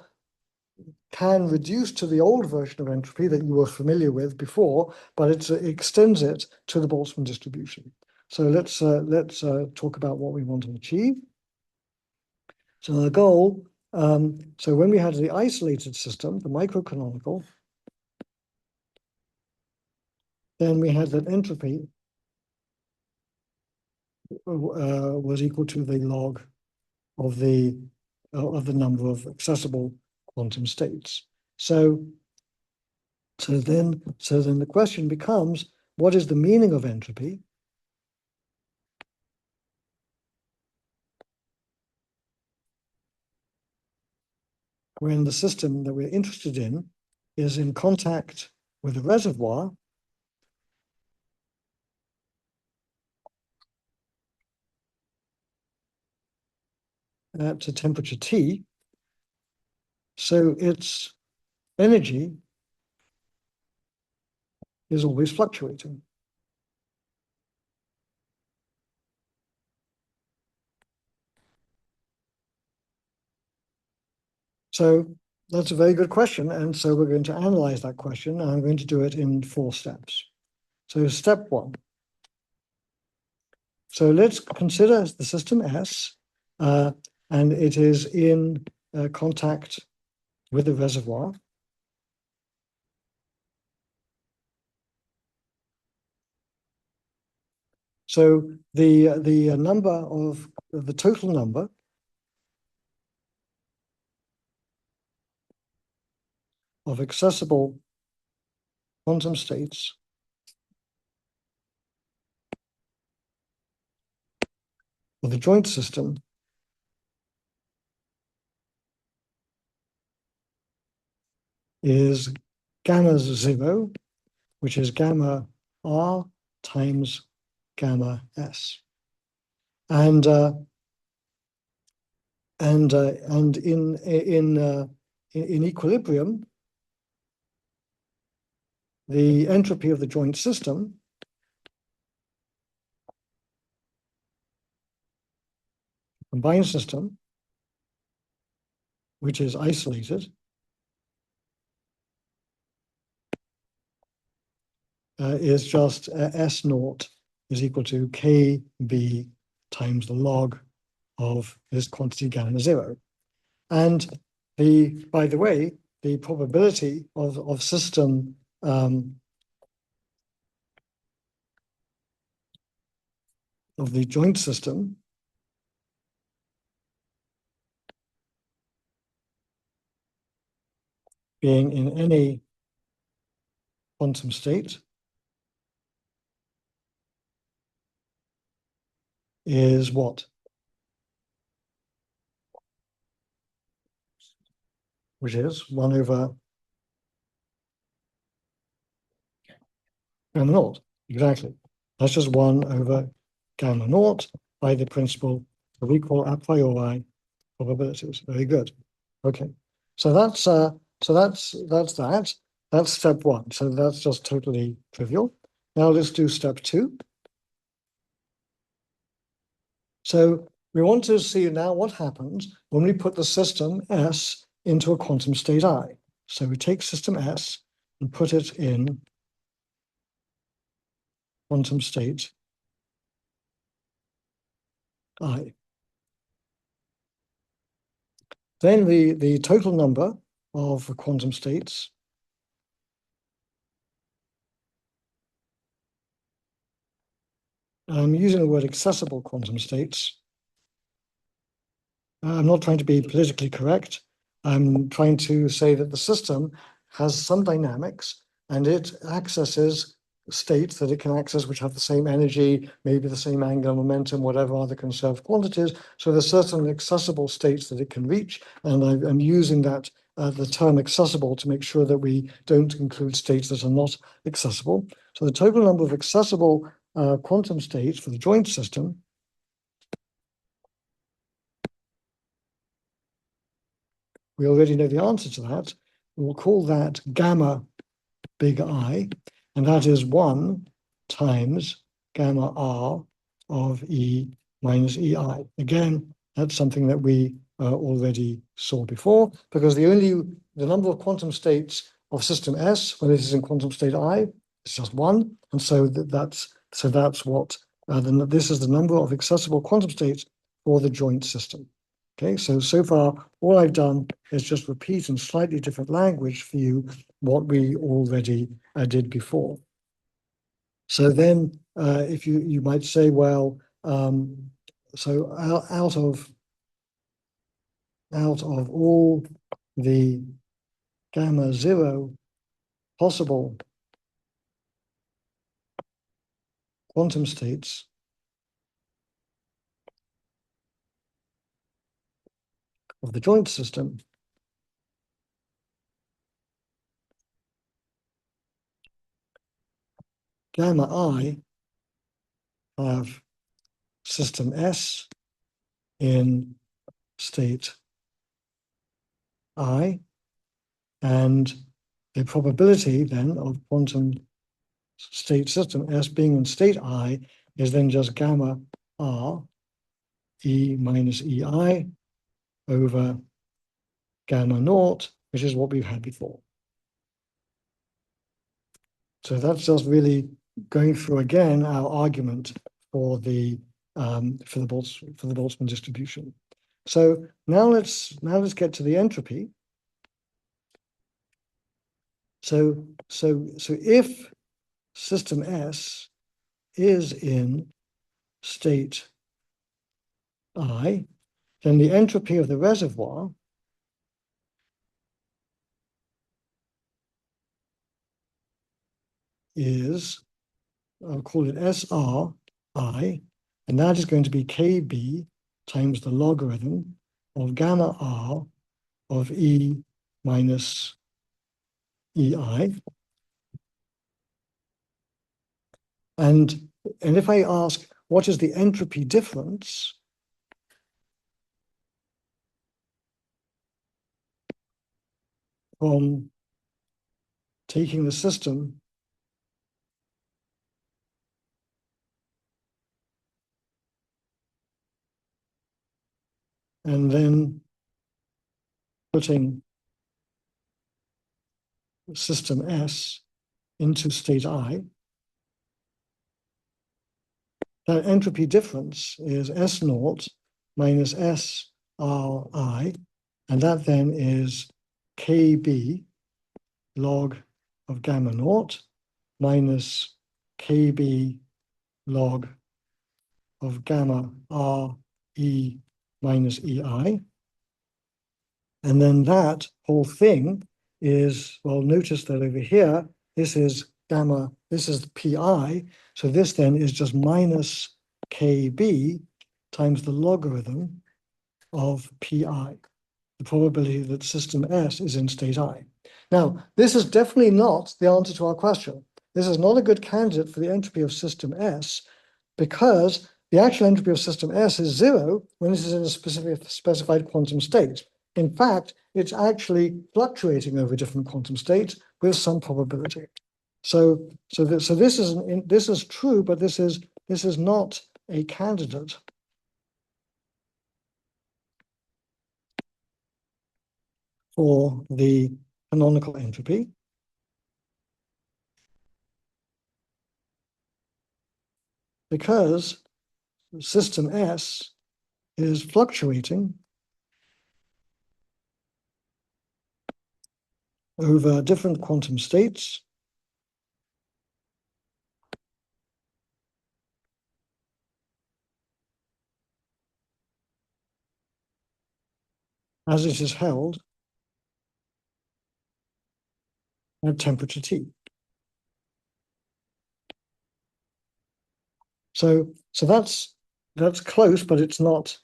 A: can reduce to the old version of entropy that you were familiar with before, but it extends it to the Boltzmann distribution. So let's talk about what we want to achieve. So the goal, so when we had the isolated system, the microcanonical, then we had that entropy was equal to the log of the number of accessible quantum states. So then the question becomes, what is the meaning of entropy? When the system that we're interested in is in contact with a reservoir at a temperature T, so its energy is always fluctuating. So that's a very good question. And so we're going to analyze that question. And I'm going to do it in 4 steps. So step 1. So let's consider the system S, and it is in contact with the reservoir. So the number of the total number of accessible quantum states of the joint system is gamma 0, which is gamma R times gamma S. And in equilibrium, the entropy of the joint system combined system, which is isolated, is just S naught is equal to KB times the log of this quantity gamma 0. And by the way, the probability of system of the joint system being in any quantum state is what? Which is 1 over gamma naught. Exactly. That's just 1 over gamma naught by the principle of equal a priori probabilities. Very good. Okay. So that's that. That's step 1. So that's just totally trivial. Now let's do step 2. So we want to see now what happens when we put the system S into a quantum state I. So we take system S and put it in quantum state I. Then the total number of quantum states I'm using the word accessible quantum states. I'm not trying to be politically correct. I'm trying to say that the system has some dynamics and it accesses states that it can access which have the same energy, maybe the same angular momentum, whatever other conserved quantities. So there's certain accessible states that it can reach. And I'm using that the term accessible to make sure that we don't include states that are not accessible. So the total number of accessible quantum states for the joint system we already know the answer to that. We'll call that gamma big I, and that is 1 times gamma R of E minus EI. Again, that's something that we already saw before, because the number of quantum states of system S when it is in quantum state I is just 1, and so that's what this is the number of accessible quantum states for the joint system. Okay, so far, all I've done is just repeat in slightly different language for you what we already did before. So then, if you might say, well, so out of all the gamma zero possible quantum states, of the joint system, gamma I have system S in state I, and the probability then of quantum state system S being in state I is then just gamma R E minus EI over gamma naught, which is what we've had before. So that's just really going through again our argument for the Boltzmann distribution. So now let's get to the entropy. So if system S is in state I, then the entropy of the reservoir is, I'll call it SRI, and that is going to be KB times the logarithm of gamma R of E minus EI. And if I ask, what is the entropy difference? From taking the system and then putting system S into state I, that entropy difference is S naught minus SRI, and that then is KB log of gamma naught minus KB log of gamma RE minus EI. And then that whole thing is, well, notice that over here, this is gamma, this is PI. So this then is just minus KB times the logarithm of PI, the probability that system S is in state I. Now, this is definitely not the answer to our question. This is not a good candidate for the entropy of system S, because the actual entropy of system S is 0 when this is in a specified quantum state. In fact, it's actually fluctuating over different quantum states with some probability. So this is true, but this is not a candidate for the canonical entropy, because system S is fluctuating over different quantum states as it is held at temperature T. So that's close, but it's not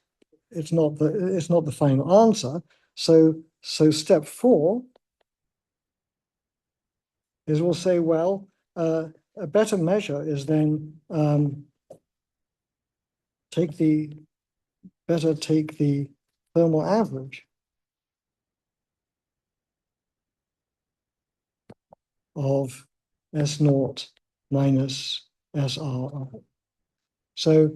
A: the final answer. So step 4 is we'll say, well, a better measure is then take the thermal average of S naught minus SRI. So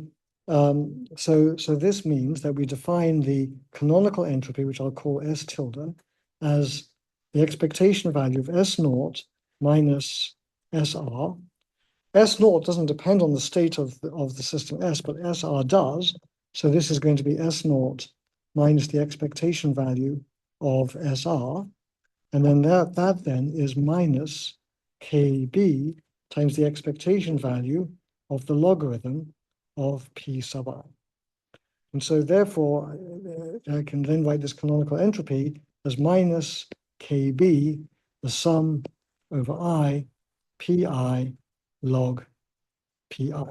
A: this means that we define the canonical entropy, which I'll call S tilde, as the expectation value of S naught minus SR. S naught doesn't depend on the state of the system S, but SR does. So this is going to be S naught minus the expectation value of SR. And then that then is minus KB times the expectation value of the logarithm of P sub I. And so therefore, I can then write this canonical entropy as minus KB, the sum over I, PI log PI.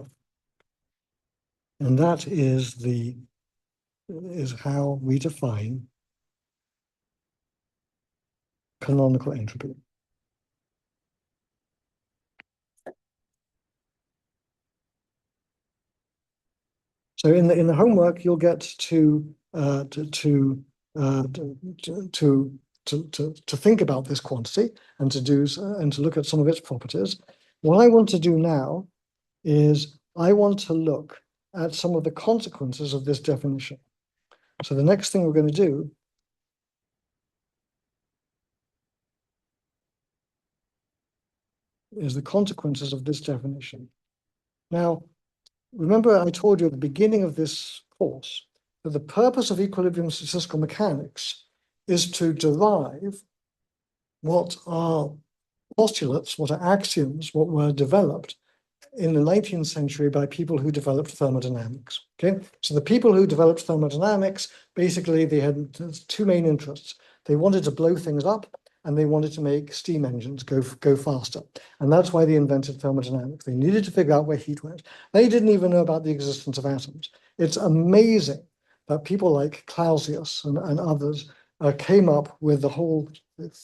A: And that is how we define canonical entropy. So in the homework, you'll get to think about this quantity and to look at some of its properties. What I want to do now is I want to look at some of the consequences of this definition. So the next thing we're going to do is the consequences of this definition. Now, remember I told you at the beginning of this course that the purpose of equilibrium statistical mechanics is to derive what are postulates, what are axioms, what were developed in the 19th century by people who developed thermodynamics. Okay, so the people who developed thermodynamics, basically they had two main interests. They wanted to blow things up and they wanted to make steam engines go faster. And that's why they invented thermodynamics. They needed to figure out where heat went. They didn't even know about the existence of atoms. It's amazing that people like Clausius and others came up with the whole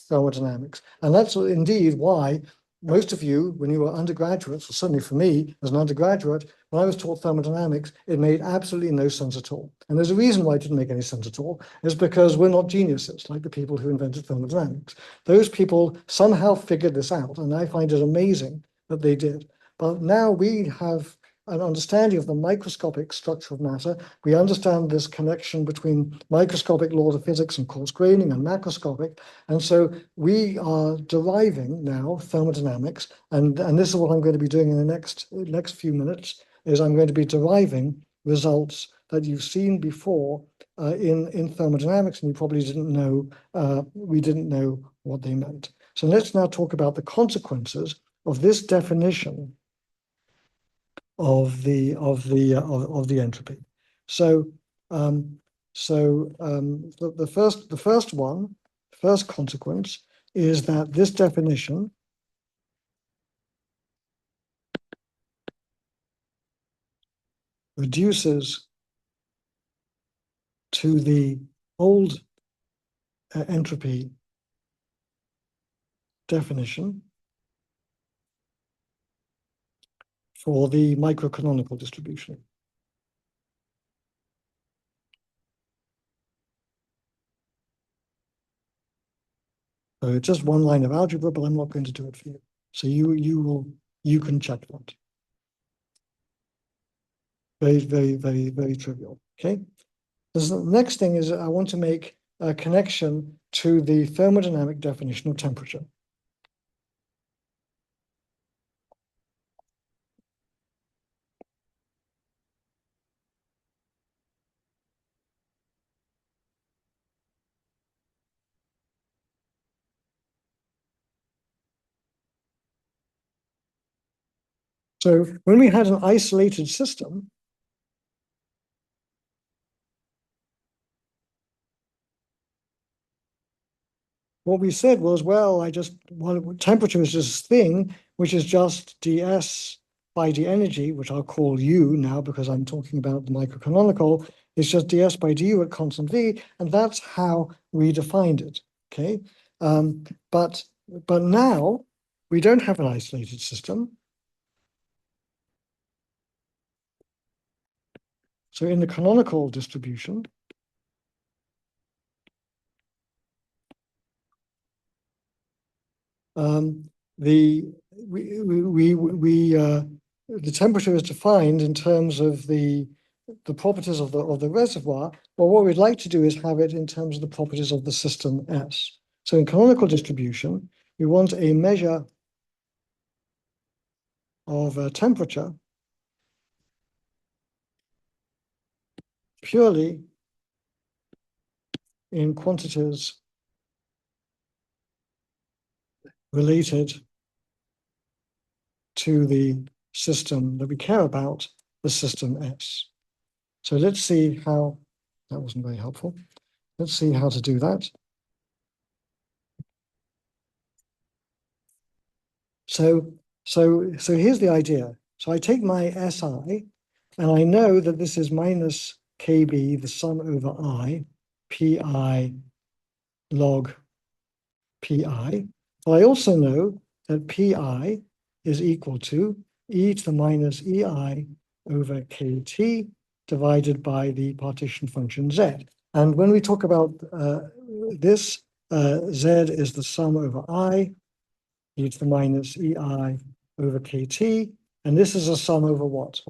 A: thermodynamics. And that's indeed why most of you, when you were undergraduates, or certainly for me as an undergraduate, when I was taught thermodynamics, it made absolutely no sense at all. And there's a reason why it didn't make any sense at all. It's because we're not geniuses like the people who invented thermodynamics. Those people somehow figured this out, and I find it amazing that they did. But now we have an understanding of the microscopic structure of matter. We understand this connection between microscopic laws of physics and coarse graining and macroscopic. And so we are deriving now thermodynamics. And this is what I'm going to be doing in the next few minutes, is I'm going to be deriving results that you've seen before in thermodynamics, and you probably didn't know, we didn't know what they meant. So let's now talk about the consequences of this definition of the entropy. So the first consequence is that this definition reduces to the old entropy definition for the microcanonical distribution. So it's just one line of algebra, but I'm not going to do it for you. So you can check that. Very trivial. Okay. The next thing is I want to make a connection to the thermodynamic definition of temperature. So when we had an isolated system, what we said was, well, temperature is this thing, which is just ds by d energy, which I'll call U now because I'm talking about the microcanonical. It's just ds by du at constant V, and that's how we defined it, okay? But now we don't have an isolated system. So in the canonical distribution, the temperature is defined in terms of the properties of the reservoir. But what we'd like to do is have it in terms of the properties of the system S. So in canonical distribution, we want a measure of temperature purely in quantities related to the system that we care about, the system S. So let's see how, that wasn't very helpful. Let's see how to do that. So here's the idea. So I take my SI, and I know that this is minus KB, the sum over I, PI log PI. But I also know that PI is equal to e to the minus EI over KT divided by the partition function Z. And when we talk about this, Z is the sum over I, e to the minus EI over KT, and this is a sum over what?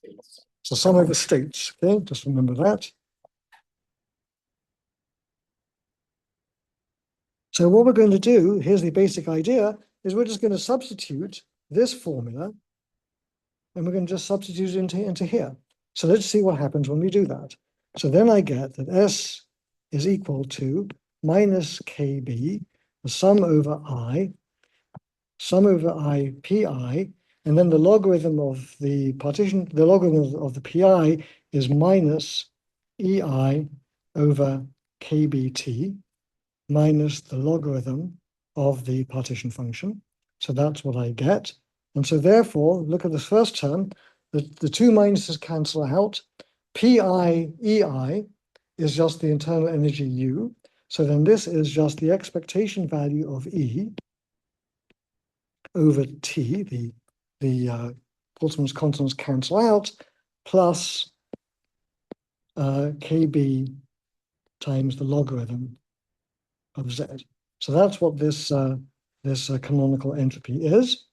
A: It's a sum over states, okay? Just remember that. So what we're going to do, here's the basic idea, is we're just going to substitute this formula, and we're going to just substitute it into here. So let's see what happens when we do that. So then I get that S is equal to minus KB, the sum over I PI, and then the logarithm of the partition, the logarithm of the PI is minus EI over KBT minus the logarithm of the partition function. So that's what I get. And so therefore, look at this first term, the two minuses cancel out. PI EI is just the internal energy U. So then this is just the expectation value of E over T, the Boltzmann's constants cancel out, plus KB times the logarithm of Z. So that's what this canonical entropy is.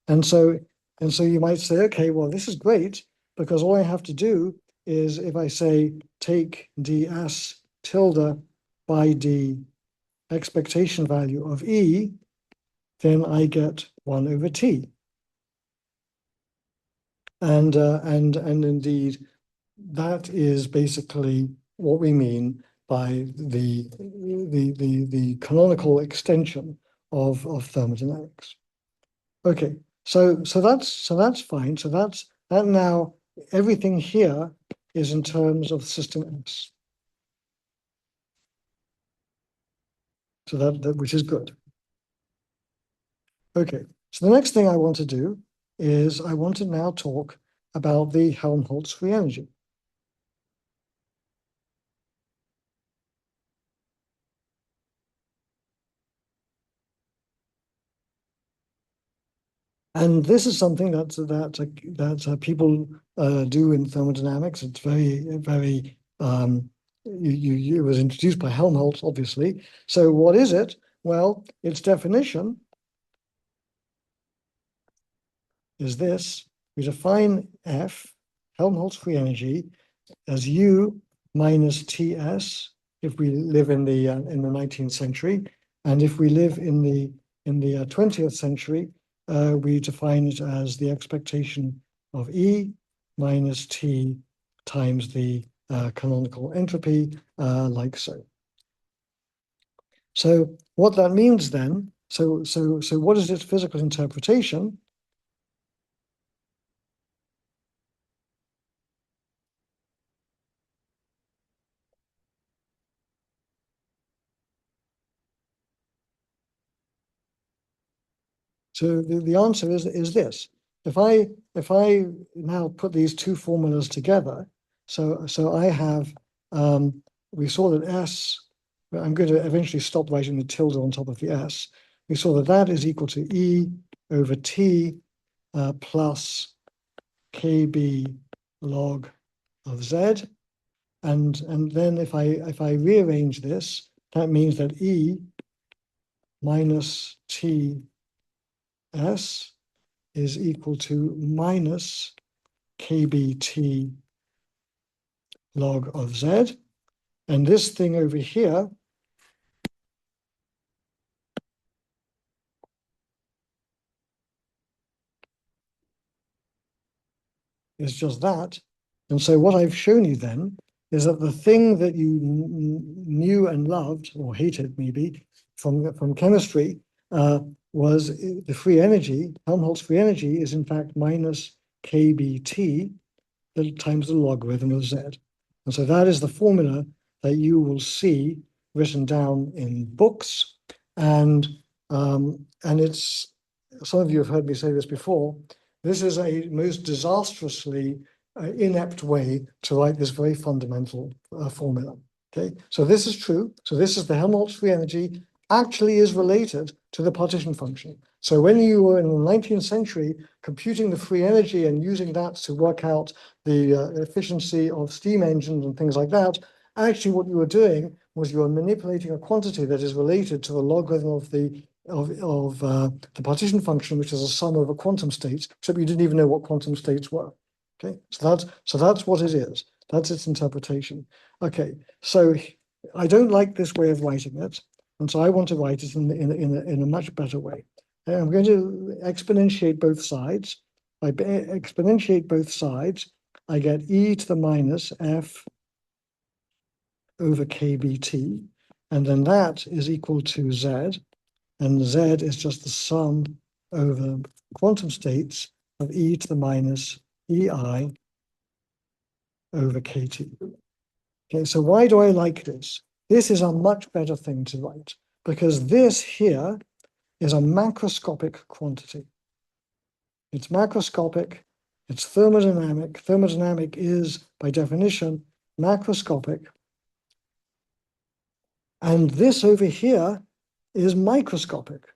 A: And so you might say, okay, well, this is great, because all I have to do is, if I say take ds tilde by d expectation value of E, then I get 1 over T. And indeed, that is basically what we mean by the canonical extension of thermodynamics. Okay, so that's fine. So that now everything here is in terms of system S. So that which is good. Okay, so the next thing I want to do is I want to now talk about the Helmholtz free energy. And this is something that people do in thermodynamics. It's very it was introduced by Helmholtz, obviously. So what is it? Well, its definition is this: we define F, Helmholtz free energy, as U minus Ts if we live in the 19th century, and if we live in the 20th century, we define it as the expectation of E minus T times the canonical entropy, like so. So what that means then, so what is its physical interpretation? So the answer is this. If I now put these two formulas together, so I have we saw that S, I'm going to eventually stop writing the tilde on top of the S. We saw that is equal to E over T plus KB log of Z. And then if I rearrange this, that means that E minus T S is equal to minus KBT log of Z. And this thing over here is just that. And so what I've shown you then is that the thing that you knew and loved, or hated maybe, from chemistry, was the free energy, Helmholtz free energy is in fact minus kBt times the logarithm of z. And so that is the formula that you will see written down in books. And it's, some of you have heard me say this before, this is a most disastrously inept way to write this very fundamental formula. Okay, so this is true. So this is the Helmholtz free energy actually is related to the partition function. So when you were in the 19th century computing the free energy and using that to work out the efficiency of steam engines and things like that, actually what you were doing was you were manipulating a quantity that is related to the logarithm of the partition function, which is a sum over quantum states, except you didn't even know what quantum states were. Okay, so that's what it is. That's its interpretation. Okay, so I don't like this way of writing it, and so I want to write it in a much better way. I'm going to exponentiate both sides. By exponentiate both sides, I get e to the minus f over kBt, and then that is equal to z, and z is just the sum over quantum states of e to the minus ei over kt. Okay, so why do I like this? This is a much better thing to write, because this here is a macroscopic quantity. It's macroscopic, it's thermodynamic. Thermodynamic is, by definition, macroscopic. And this over here is microscopic.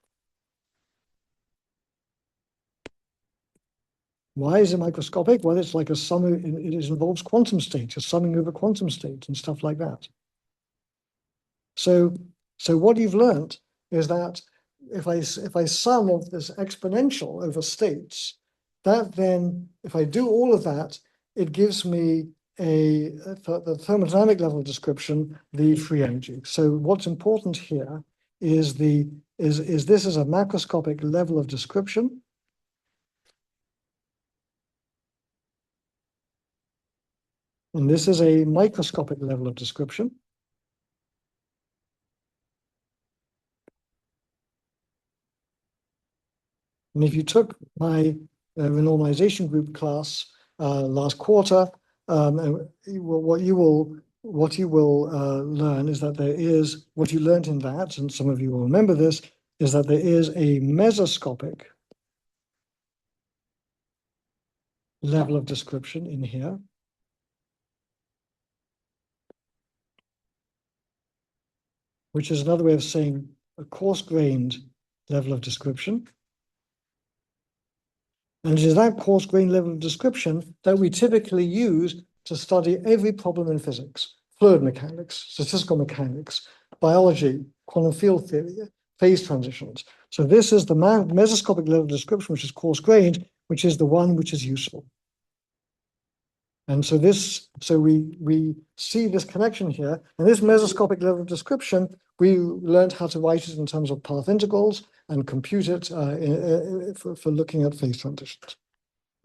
A: Why is it microscopic? Well, it's like a sum, it involves quantum states, a summing over quantum states and stuff like that. So what you've learned is that if I sum of this exponential over states, that then, if I do all of that, it gives me the thermodynamic level description, the free energy. So what's important here is this is a macroscopic level of description. And this is a microscopic level of description. And if you took my renormalization group class last quarter, what you will learn is that there is, what you learned in that, and some of you will remember this, is that there is a mesoscopic level of description in here. Which is another way of saying a coarse-grained level of description. And it is that coarse-grained level of description that we typically use to study every problem in physics: fluid mechanics, statistical mechanics, biology, quantum field theory, phase transitions. So this is the mesoscopic level of description, which is coarse-grained, which is the one which is useful. And so we see this connection here, and this mesoscopic level of description, we learned how to write it in terms of path integrals and compute it for looking at phase transitions.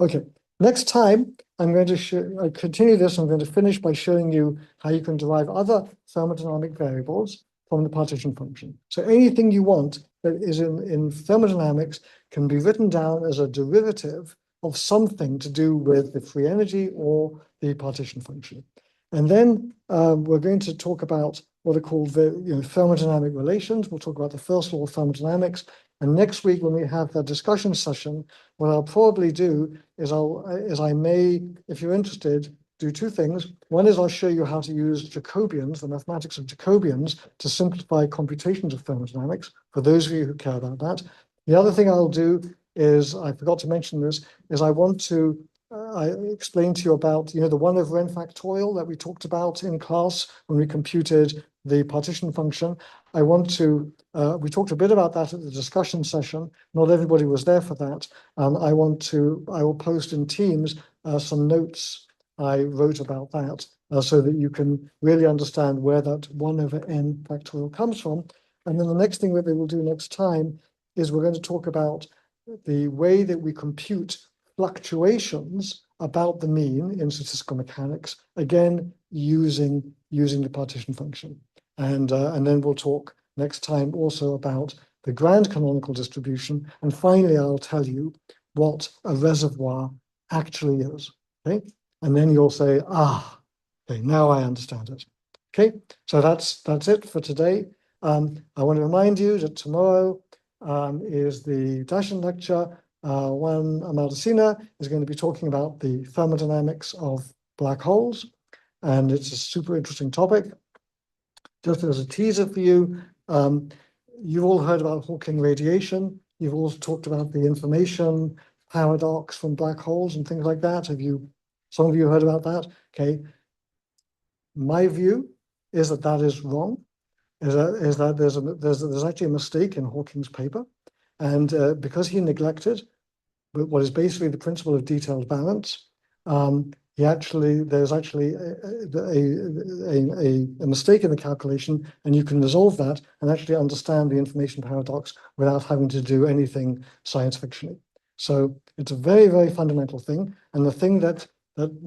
A: Okay, next time I'm going to continue this. I'm going to finish by showing you how you can derive other thermodynamic variables from the partition function. So anything you want that is in thermodynamics can be written down as a derivative of something to do with the free energy or the partition function. And then we're going to talk about what are called the thermodynamic relations. We'll talk about the first law of thermodynamics. And next week, when we have the discussion session, what I'll probably do is I may, if you're interested, do two things. One is I'll show you how to use Jacobians, the mathematics of Jacobians, to simplify computations of thermodynamics, for those of you who care about that. The other thing I'll do is, I forgot to mention this, is I want to I explained to you about the 1 over n factorial that we talked about in class when we computed the partition function. I want to, we talked a bit about that at the discussion session. Not everybody was there for that. I will post in Teams some notes I wrote about that so that you can really understand where that 1 over n factorial comes from. And then the next thing that we will do next time is we're going to talk about the way that we compute fluctuations about the mean in statistical mechanics, again, using the partition function. And then we'll talk next time also about the grand canonical distribution, and finally I'll tell you what a reservoir actually is, okay? And then you'll say, ah, okay, now I understand it. Okay, so that's it for today. I want to remind you that tomorrow is the Dashan lecture. Juan Amaldacina is going to be talking about the thermodynamics of black holes, and it's a super interesting topic. Just as a teaser for you, you've all heard about Hawking radiation. You've all talked about the information paradox from black holes and things like that. Some of you heard about that? Okay. My view is that that is wrong. Is that there's actually a mistake in Hawking's paper, and because he neglected what is basically the principle of detailed balance, there's actually a mistake in the calculation, and you can resolve that and actually understand the information paradox without having to do anything science fictiony. So it's a very, very fundamental thing, and the thing that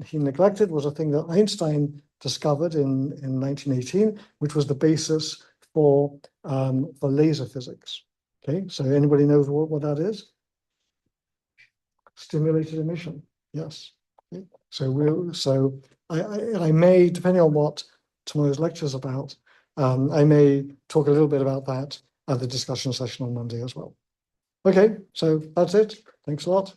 A: he neglected was a thing that Einstein discovered in 1918, which was the basis for laser physics. Okay, so anybody knows what that is? Stimulated emission. Yes. Okay. So I may, depending on what tomorrow's lecture is about, I may talk a little bit about that at the discussion session on Monday as well. Okay, so that's it. Thanks a lot.